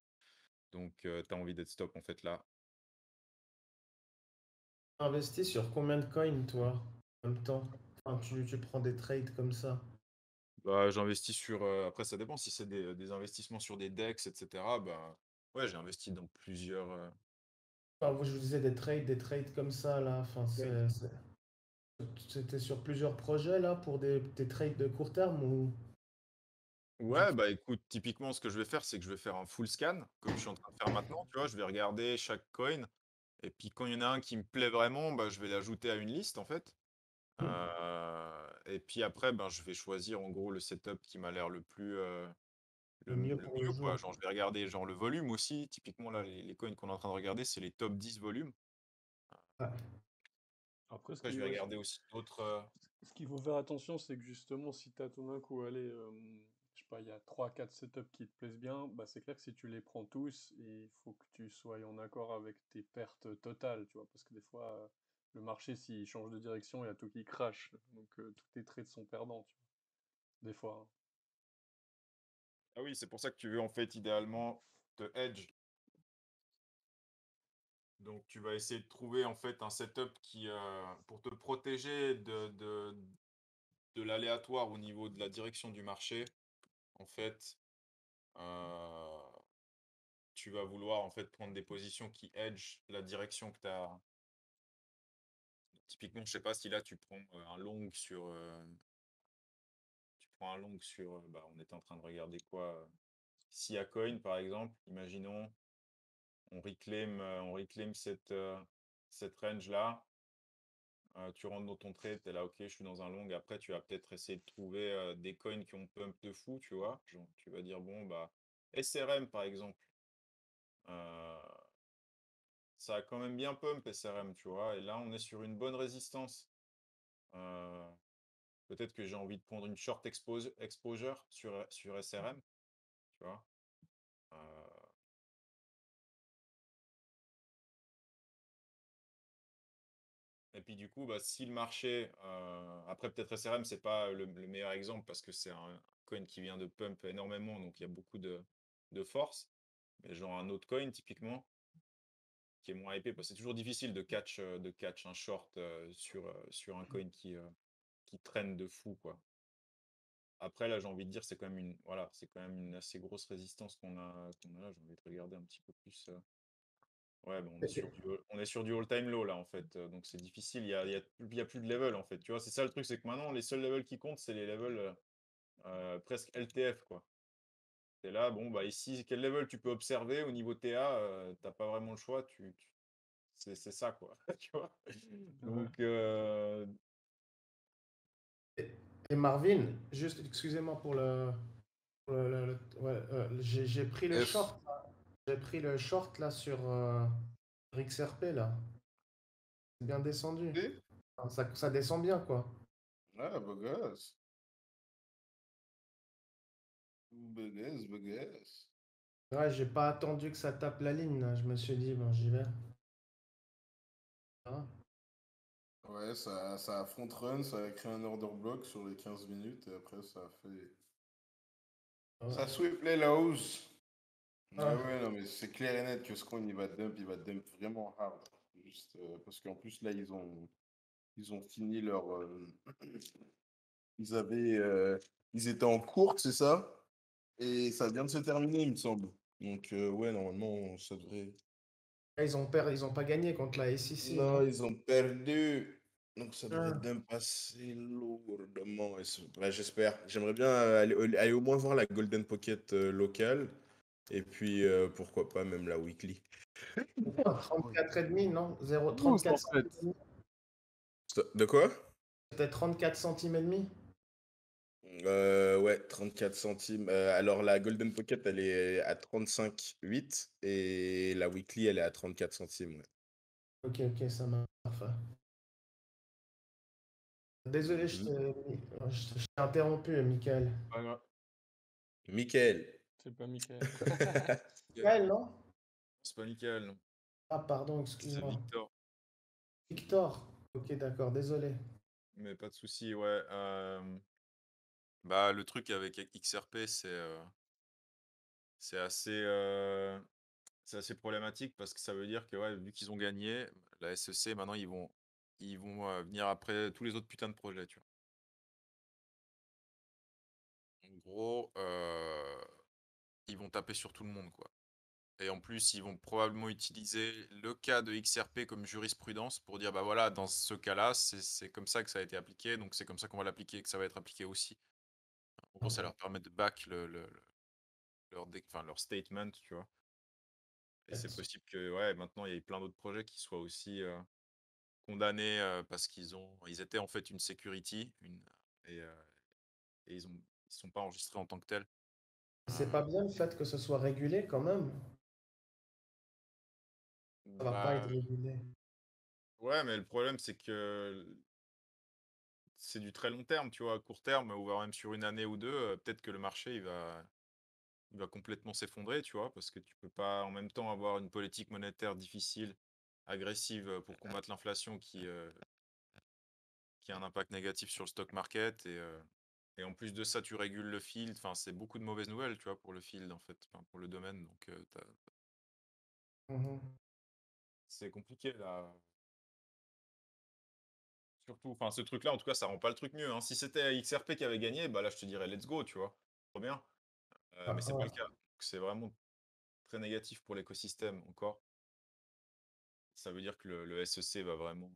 Donc, tu as envie d'être stop, en fait, là. Investi sur combien de coins, toi, en même temps? Enfin, tu prends des trades comme ça. Bah, j'investis sur. Après, ça dépend si c'est des investissements sur des DEX, etc. Bah, ouais, j'ai investi dans plusieurs. Enfin, je vous disais des trades comme ça, là. Enfin, c'était sur plusieurs projets, là, pour des trades de court terme ou Ouais, bah écoute, typiquement, ce que je vais faire, c'est que je vais faire un full scan, comme je suis en train de faire maintenant. Tu vois, je vais regarder chaque coin. Et puis, quand il y en a un qui me plaît vraiment, bah, je vais l'ajouter à une liste, en fait. Et puis après, ben, je vais choisir en gros le setup qui m'a l'air le plus. le mieux pour le Mieux, quoi. jour? Genre, je vais regarder genre, le volume aussi. Typiquement, là, les coins qu'on est en train de regarder, c'est les top 10 volumes. Ouais. Après, Après, je vais regarder aussi d'autres. ce qu'il faut faire attention, c'est que justement, si tu as tout d'un coup, allez, je sais pas, il y a 3-4 setups qui te plaisent bien, bah c'est clair que si tu les prends tous, il faut que tu sois en accord avec tes pertes totales, tu vois, parce que des fois, le marché, s'il change de direction, il y a tout qui crache, donc tous tes trades sont perdants, tu vois, des fois, hein. Ah oui, c'est pour ça que tu veux en fait idéalement te hedge. Donc, tu vas essayer de trouver en fait un setup qui, pour te protéger de l'aléatoire au niveau de la direction du marché. En fait, euh, tu vas vouloir en fait prendre des positions qui hedge la direction que tu as. Typiquement, je sais pas si là tu prends un long sur. Tu prends un long sur. Bah, on était en train de regarder quoi Sia Coin par exemple. Imaginons, on reclaim cette range là. Tu rentres dans ton trade, tu es là, ok, je suis dans un long. Après, tu vas peut-être essayer de trouver des coins qui ont pump de fou, tu vois. Genre, tu vas dire, bon, bah, SRM par exemple. Euh, Ça a quand même bien pump SRM, tu vois. Et là, on est sur une bonne résistance. Euh, Peut-être que j'ai envie de prendre une short exposure sur SRM, tu vois. Euh, et puis du coup, bah, si le marché, après peut-être SRM, c'est pas le meilleur exemple parce que c'est un coin qui vient de pump énormément, donc il y a beaucoup de force. Mais genre un autre coin, typiquement, qui est moins épais, parce que c'est toujours difficile de catch un short sur un coin qui traîne de fou, quoi. Après, là, j'ai envie de dire, c'est quand même voilà, c'est quand même une assez grosse résistance qu'on a là. J'ai envie de regarder un petit peu plus. Ouais, bah, on est sur du all-time low, là, en fait. Donc, c'est difficile. Il y a plus de level, en fait. Tu vois, c'est ça le truc, c'est que maintenant, les seuls levels qui comptent, c'est les levels presque LTF, quoi. Et là, bon, bah, ici, quel level tu peux observer au niveau TA, t'as pas vraiment le choix. C'est ça, quoi. Tu vois. Donc, Et Marvin, juste, excusez-moi ouais, j'ai pris le F. short. J'ai pris le short là sur XRP là. C'est bien descendu. Et Enfin, ça descend bien quoi. ah, beau gosse. Beau gosse, beau gosse. Ouais, j'ai pas attendu que ça tape la ligne là. Je me suis dit, bon, j'y vais. Ah, Ouais, ça a front run, ça a créé un order block sur les 15 minutes et après ça a fait. ouais. Ça sweep les lows. Ah Ah, ouais, non, mais c'est clair et net que ce coin il va dump vraiment hard. Juste parce qu'en plus là, ils ont fini leur. Ils avaient. Ils étaient en courte, c'est ça? Et ça vient de se terminer, il me semble. Donc, ouais, normalement, ça devrait. ils ont pas gagné contre la SEC, Non, non? ils ont perdu. Donc, ça devrait Ah, dump assez lourdement. Ouais, j'espère. J'aimerais bien aller au moins voir la Golden Pocket locale. Et puis, pourquoi pas même la Weekly. 34,5, non? 0, Boost, en 34 fait. centimes et demi. De quoi? C'était 34 centimes et demi. Ouais, 34 centimes. Alors, la Golden Pocket, elle est à 35,8 et la Weekly, elle est à 34 centimes. Ouais. Ok, ok, ça marche. Parfait. Désolé, Mhm. je t'ai interrompu, Michael. pas grave. Michael. C'est pas Michael. Michael, non? C'est pas nickel, non. Ah, pardon, C'est excuse-moi. Victor. Victor. Ok, d'accord, désolé. Mais pas de souci, ouais. Bah, le truc avec XRP, c'est assez, c'est assez problématique parce que ça veut dire que, ouais, vu qu'ils ont gagné, la SEC, maintenant, ils vont venir après tous les autres putains de projets, tu vois. En gros, ils vont taper sur tout le monde, quoi. Et en plus, ils vont probablement utiliser le cas de XRP comme jurisprudence pour dire, bah voilà, dans ce cas-là, c'est comme ça que ça a été appliqué, donc c'est comme ça qu'on va l'appliquer et que ça va être appliqué aussi. En gros, ça leur permet de back enfin, leur statement, tu vois. Et c'est possible que, ouais, maintenant, il y ait plein d'autres projets qui soient aussi condamnés parce ils étaient en fait une security, et, euh, et ils sont pas enregistrés en tant que tels. C'est pas bien le fait que ce soit régulé quand même. Ça va pas être Bah, régulé. ouais, mais le problème, c'est que c'est du très long terme, tu vois. À court terme, ou voire même sur une année ou deux, peut-être que le marché, il va complètement s'effondrer, tu vois, parce que tu peux pas en même temps avoir une politique monétaire difficile, agressive pour combattre l'inflation qui a un impact négatif sur le stock market et en plus de ça, tu régules le field. Enfin, c'est beaucoup de mauvaises nouvelles, tu vois, pour le field, en fait, enfin, pour le domaine. Donc, Mhm. c'est compliqué, là. Surtout, enfin, ce truc-là, en tout cas, ça rend pas le truc mieux, hein. Si c'était XRP qui avait gagné, bah là, je te dirais let's go, tu vois. Trop bien. Mais c'est pas Ouais. le cas. Donc, c'est vraiment très négatif pour l'écosystème encore. Ça veut dire que le SEC va vraiment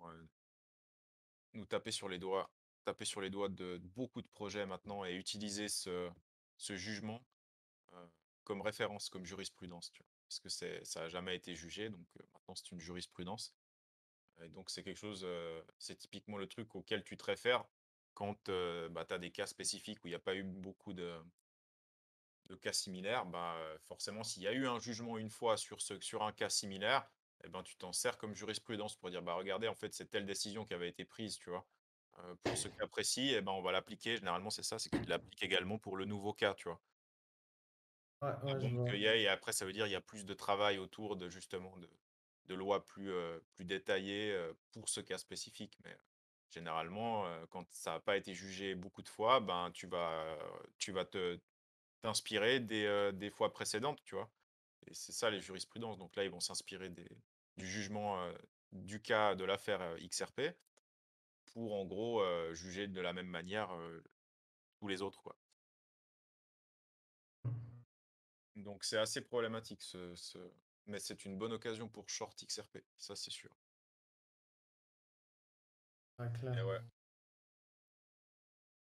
nous taper sur les doigts de beaucoup de projets maintenant et utiliser ce jugement euh, comme référence, comme jurisprudence, tu vois. Parce que ça a jamais été jugé, donc maintenant c'est une jurisprudence. Et donc c'est quelque chose, c'est typiquement le truc auquel tu te réfères quand bah, tu as des cas spécifiques où il n'y a pas eu beaucoup de cas similaires. Bah, forcément, s'il y a eu un jugement une fois sur un cas similaire, eh ben, tu t'en sers comme jurisprudence pour dire, bah regardez, en fait, c'est telle décision qui avait été prise, tu vois. Pour ce cas précis, eh ben, on va l'appliquer. Généralement, c'est ça, c'est que tu l'appliques également pour le nouveau cas, tu vois. Ouais, Et ouais, je donc, vois. et après, ça veut dire il y a plus de travail autour de justement de lois plus détaillées pour ce cas spécifique. Mais généralement, quand ça n'a pas été jugé beaucoup de fois, ben, tu vas t'inspirer des fois précédentes, tu vois. Et c'est ça les jurisprudences. Donc là, ils vont s'inspirer du jugement du cas de l'affaire XRP pour en gros juger de la même manière tous les autres, quoi. Donc c'est assez problématique mais c'est une bonne occasion pour short XRP, ça c'est sûr. Ouais, Et clair. ouais.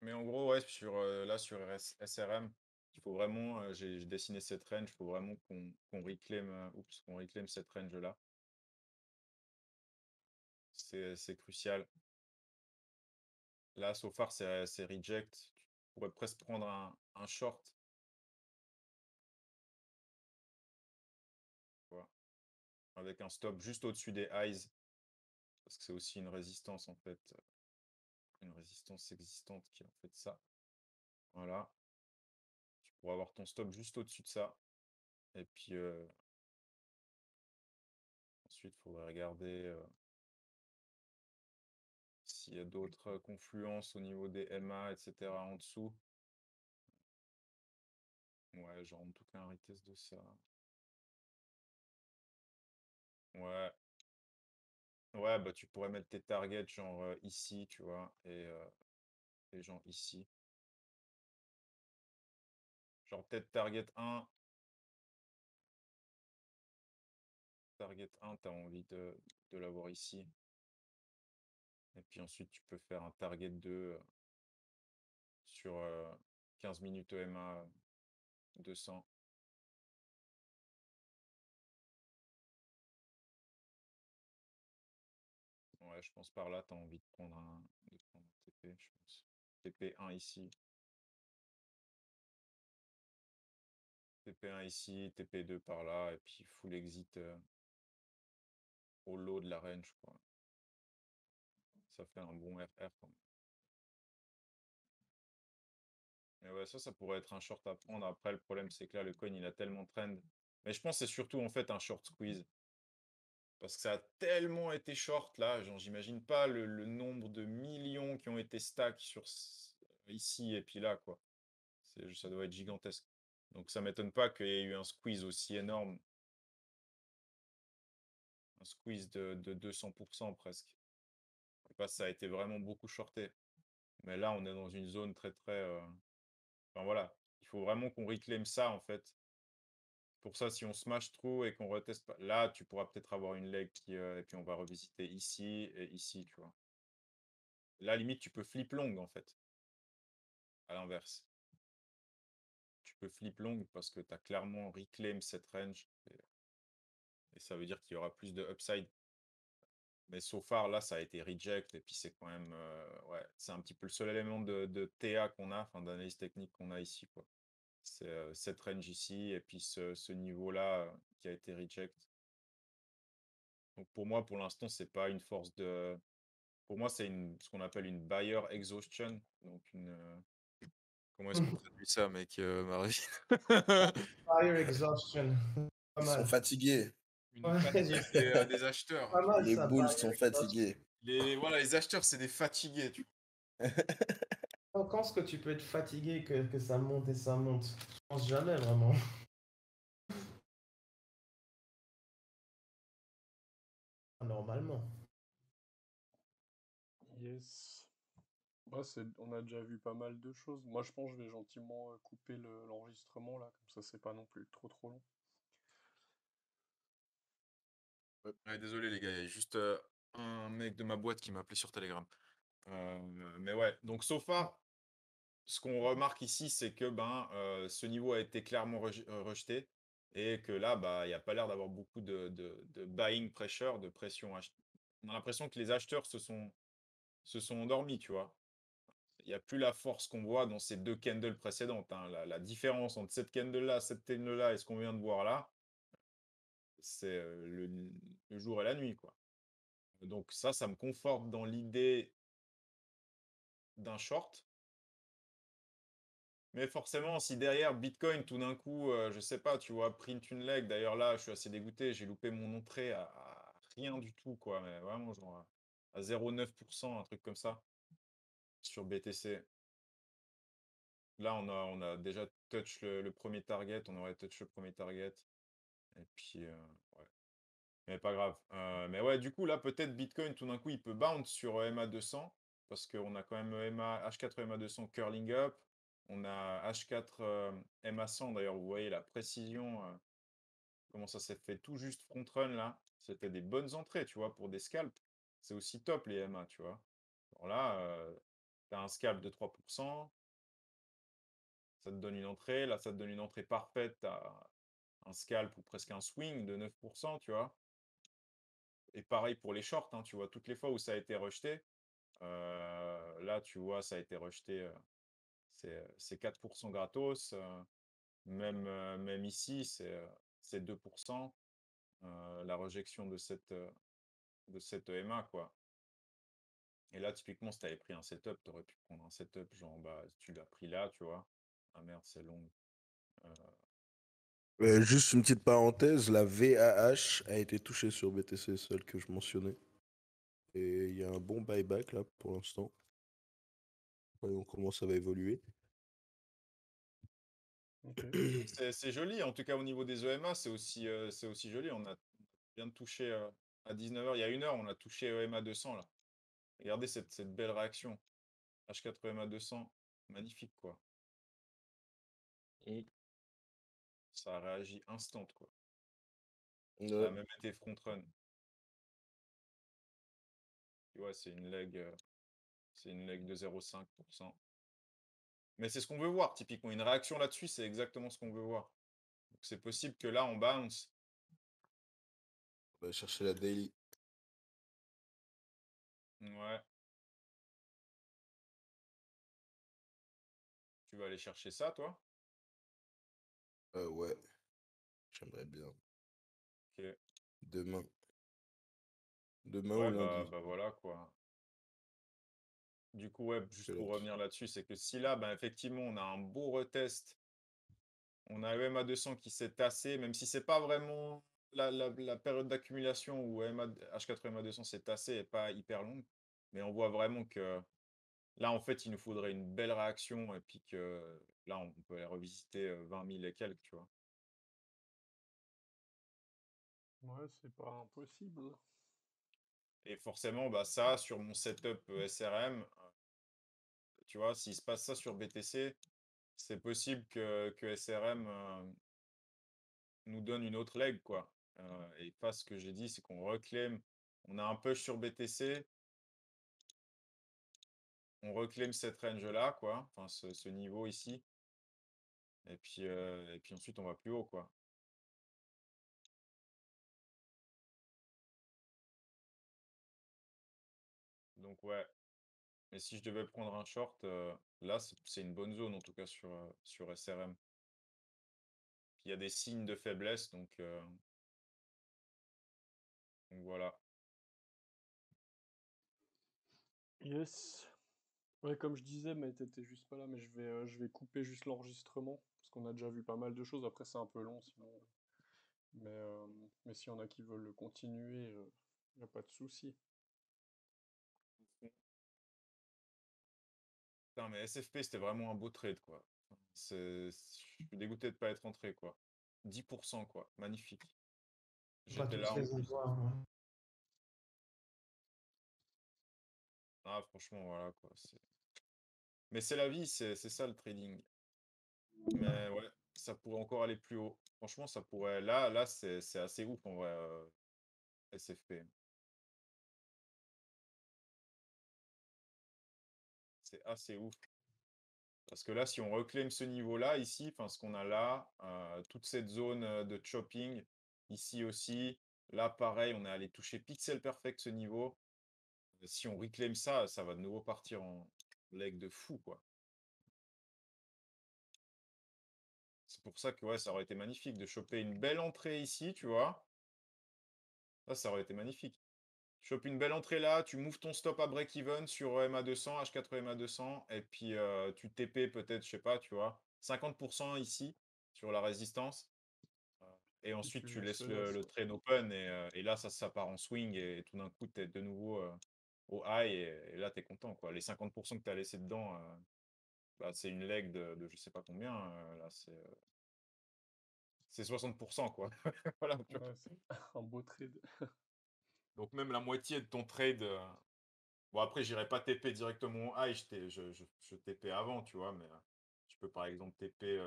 Mais en gros, ouais, là sur SRM, il faut vraiment, j'ai dessiné cette range, il faut vraiment qu'on reclaim cette range-là. C'est crucial. Là, so far, c'est reject. Tu pourrais presque prendre un short, tu vois, avec un stop juste au-dessus des highs, parce que c'est aussi une résistance en fait, une résistance existante qui est en fait ça. Voilà, tu pourras avoir ton stop juste au-dessus de ça. Et puis ensuite, il faudrait regarder s'il y a d'autres confluences au niveau des MA, etc. en dessous. Ouais, genre en tout cas un retest de ça. Ouais, ouais, bah tu pourrais mettre tes targets genre ici, tu vois, et genre ici. Genre peut-être target 1, tu as envie de l'avoir ici. Et puis ensuite, tu peux faire un target 2 sur 15 minutes EMA 200. Ouais, je pense par là, tu as envie de prendre un TP, je pense. TP1 ici, TP1 ici, TP2 par là, et puis full exit au low de la range, quoi. Ça fait un bon RR quand même. Et ouais, ça pourrait être un short à prendre. Après, le problème, c'est que là, le coin, il a tellement trend. Mais je pense que c'est surtout en fait un short squeeze. Parce que ça a tellement été short là, genre j'imagine pas le nombre de millions qui ont été stack ici et puis là, quoi. Ça doit être gigantesque. Donc ça m'étonne pas qu'il y ait eu un squeeze aussi énorme. Un squeeze de 200% presque. Je sais pas si ça a été vraiment beaucoup shorté. Mais là, on est dans une zone très, très... Enfin voilà, il faut vraiment qu'on reclaim ça, en fait. Pour ça, si on smash trop et qu'on reteste pas... Là, tu pourras peut-être avoir une leg qui... et puis on va revisiter ici et ici, tu vois. Là, limite, tu peux flip long, en fait. À l'inverse. Tu peux flip long parce que tu as clairement reclaim cette range. Et ça veut dire qu'il y aura plus de upside. Mais so far, là, ça a été reject. Et puis, c'est quand même... ouais, c'est un petit peu le seul élément de TA qu'on a, enfin d'analyse technique qu'on a ici, quoi. C'est cette range ici et puis ce niveau-là qui a été reject. Donc pour moi, pour l'instant, c'est pas une force de... Pour moi, c'est ce qu'on appelle une buyer exhaustion. Donc une... Comment est-ce qu'on traduit ça, mec, Marie? Fire exhaustion. Pas Ils sont mal. fatigués. Une Ouais, fatigue des acheteurs. pas mal Les ça, bulls fire sont exhaustion. fatigués. Voilà, les acheteurs, c'est des fatigués, tu vois. Quand est-ce que tu peux être fatigué que ça monte et ça monte? Je pense jamais vraiment. Normalement. Yes. Ouais, on a déjà vu pas mal de choses. Moi, je pense que je vais gentiment couper l'enregistrement là, comme ça, c'est pas non plus trop trop long. Ouais, désolé les gars, il y a juste un mec de ma boîte qui m'a appelé sur Telegram. Mais ouais, donc so far, ce qu'on remarque ici, c'est que ce niveau a été clairement rejeté et que là, il n'y a pas l'air d'avoir beaucoup de buying pressure, de pression. On a l'impression que les acheteurs se sont endormis, tu vois. Il n'y a plus la force qu'on voit dans ces deux candles précédentes, hein. La différence entre cette candle-là, cette candle-là et ce qu'on vient de voir là, c'est le jour et la nuit, quoi. Donc ça me conforte dans l'idée d'un short. Mais forcément, si derrière Bitcoin, tout d'un coup, je sais pas, tu vois, print une leg. D'ailleurs là, je suis assez dégoûté, j'ai loupé mon entrée à rien du tout, quoi. Mais vraiment, genre à 0,9%, un truc comme ça, sur BTC. Là, on a déjà touch le premier target, on aurait touch le premier target. Et puis, ouais. Mais pas grave. Mais ouais, du coup, là, peut-être Bitcoin, tout d'un coup, il peut bounce sur MA200, parce qu'on a quand même H4 MA200 curling up. On a H4 MA100, d'ailleurs, vous voyez la précision, comment ça s'est fait tout juste front run, là. C'était des bonnes entrées, tu vois, pour des scalps. C'est aussi top, les MA, tu vois. Alors là, tu as un scalp de 3%, ça te donne une entrée. Là, ça te donne une entrée parfaite. Tu as un scalp ou presque un swing de 9%, tu vois. Et pareil pour les shorts, hein, tu vois, toutes les fois où ça a été rejeté, là, tu vois, ça a été rejeté, c'est 4% gratos. Même ici, c'est 2%, la rejection de cette EMA, quoi. Et là, typiquement, si tu avais pris un setup, tu aurais pu prendre un setup, genre, tu l'as pris là, tu vois. Ah merde, c'est long. Juste une petite parenthèse, la VAH a été touchée sur BTC, celle que je mentionnais. Et il y a un bon buyback là pour l'instant. Voyons comment ça va évoluer. Ok. C'est joli, en tout cas au niveau des EMA, c'est aussi joli. On a vient de toucher à 19h, il y a 1 heure, on a touché EMA 200 là. Regardez cette belle réaction. H4 EMA 200, magnifique quoi. Mm. Ça a réagi instant quoi. Ça a Ouais. même été front run. Tu vois, c'est une leg de 0,5%. Mais c'est ce qu'on veut voir, typiquement. Une réaction là-dessus, c'est exactement ce qu'on veut voir. Donc, c'est possible que là, on bounce. On va chercher la daily. Ouais. Tu vas aller chercher ça, toi? Ouais, j'aimerais bien. Ok. Demain. Demain ou Ouais, lundi. voilà, quoi. Du coup, ouais, Je juste fais pour l'entrée. revenir là-dessus, c'est que si là, effectivement, on a un beau retest, on a EMA 200 qui s'est tassé, même si c'est pas vraiment la période d'accumulation où H4 EMA 200 s'est tassé et pas hyper longue, mais on voit vraiment que Là, en fait, il nous faudrait une belle réaction et puis que là, on peut aller revisiter 20 000 et quelques, tu vois. Ouais, c'est pas impossible. Et forcément, bah, ça, sur mon setup SRM, tu vois, s'il se passe ça sur BTC, c'est possible que SRM nous donne une autre leg, quoi. Et pas ce que j'ai dit, c'est qu'on reclaim, on a un push sur BTC, on reclaim cette range-là, quoi, enfin ce niveau ici, et puis ensuite on va plus haut, quoi. Donc ouais, mais si je devais prendre un short, là c'est une bonne zone en tout cas sur SRM. Il y a des signes de faiblesse, donc voilà. Yes. Ouais, comme je disais, mais t'étais juste pas là, mais je vais couper juste l'enregistrement, parce qu'on a déjà vu pas mal de choses. Après, c'est un peu long, sinon. Mais, euh, mais s'il y en a qui veulent le continuer, y a pas de souci. Putain, mais SFP c'était vraiment un beau trade, quoi. Je suis dégoûté de pas être entré, quoi. 10%, quoi, magnifique. Faut pas J'étais là tous en les plus. avoir. Ouais. Ah, franchement, voilà, quoi. Mais c'est la vie, c'est ça le trading. Mais ouais, ça pourrait encore aller plus haut. Franchement, ça pourrait. Là, c'est assez ouf en vrai, SFP. C'est assez ouf. Parce que là, si on reclaim ce niveau-là, ici, enfin, ce qu'on a là, toute cette zone de chopping, ici aussi, là, pareil, on est allé toucher pixel perfect ce niveau. Si on reclaim ça, ça va de nouveau partir en leg de fou, quoi. C'est pour ça que ouais, ça aurait été magnifique de choper une belle entrée ici, tu vois. Ça aurait été magnifique. Tu chopes une belle entrée là, tu moves ton stop à break-even sur MA200, H4 MA200, et puis tu TP peut-être, je sais pas, tu vois, 50% ici sur la résistance. Et Puis ensuite, tu tu laisses laisses le reste, le quoi. trade open, et là, ça part en swing, et tout d'un coup, tu es de nouveau au high, et là, tu es content, quoi. Les 50% que tu as laissé dedans, bah, c'est une leg de je sais pas combien, là, c'est 60%, quoi. Voilà, tu vois. Ouais, c'est un beau trade. Donc même la moitié de ton trade. Bon, après, j'irai pas TP directement au high, je TP avant, tu vois, mais je peux par exemple TP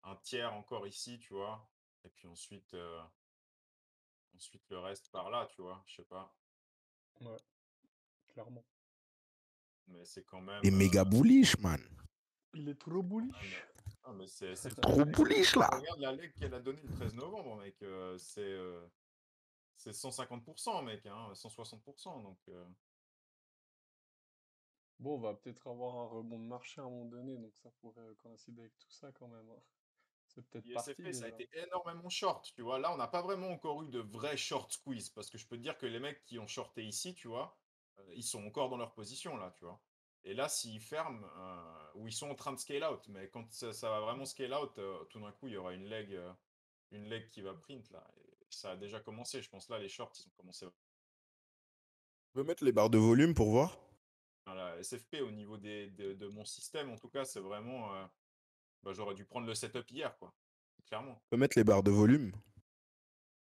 un tiers encore ici, tu vois, et puis ensuite le reste par là, tu vois, je sais pas. Ouais, clairement. Mais c'est quand Et même. méga bullish, man. Il est trop Ah, mais, bullish. ah, mais c'est fou, Trop mec. bullish, là. Regarde la leg qu'elle a donnée le 13 novembre, mec. C'est 150%, mec, hein, 160%. Donc, Bon, on va peut-être avoir un rebond de marché à un moment donné, donc ça pourrait coïncider avec tout ça quand même, hein. C'est peut-être parti ISFP, ça a déjà. été énormément short, tu vois. Là, on n'a pas vraiment encore eu de vrai short squeeze, parce que je peux te dire que les mecs qui ont shorté ici, tu vois, ils sont encore dans leur position, là, tu vois. Et là, s'ils ferment, ou ils sont en train de scale out, mais quand ça va vraiment scale out, tout d'un coup, il y aura une leg qui va print, là. Et ça a déjà commencé, je pense, là, les shorts, ils ont commencé. On peut mettre les barres de volume pour voir? Voilà, SFP, au niveau de mon système, en tout cas, c'est vraiment... bah, j'aurais dû prendre le setup hier, quoi. Clairement. On peut mettre les barres de volume?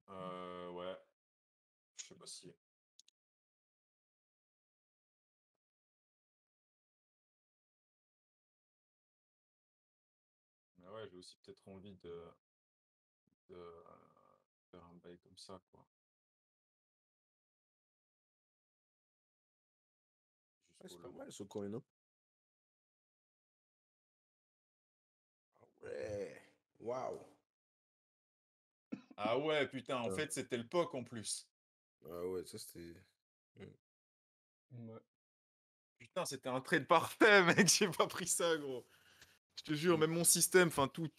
Ouais, je sais pas si... Mais ouais, j'ai aussi peut-être envie de faire un bail comme ça, quoi. Ouais, Jusqu'au c'est pas low. mal ce coin, non? Ah ouais. Waouh. Ah ouais, putain, en Ah. fait, c'était le POC en plus. Ah ouais, ça c'était. Ouais. Putain, c'était un trade parfait, mec, j'ai pas pris ça, gros. Je te jure, même mon système, enfin, tout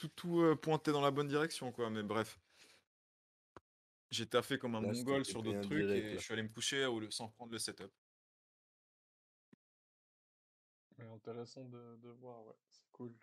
pointait dans la bonne direction, quoi, mais bref. J'ai taffé comme un Là, c'était mongol sur TP d'autres trucs indirect, et là. je suis allé me coucher sans prendre le setup. Mais intéressant de voir, ouais. C'est cool.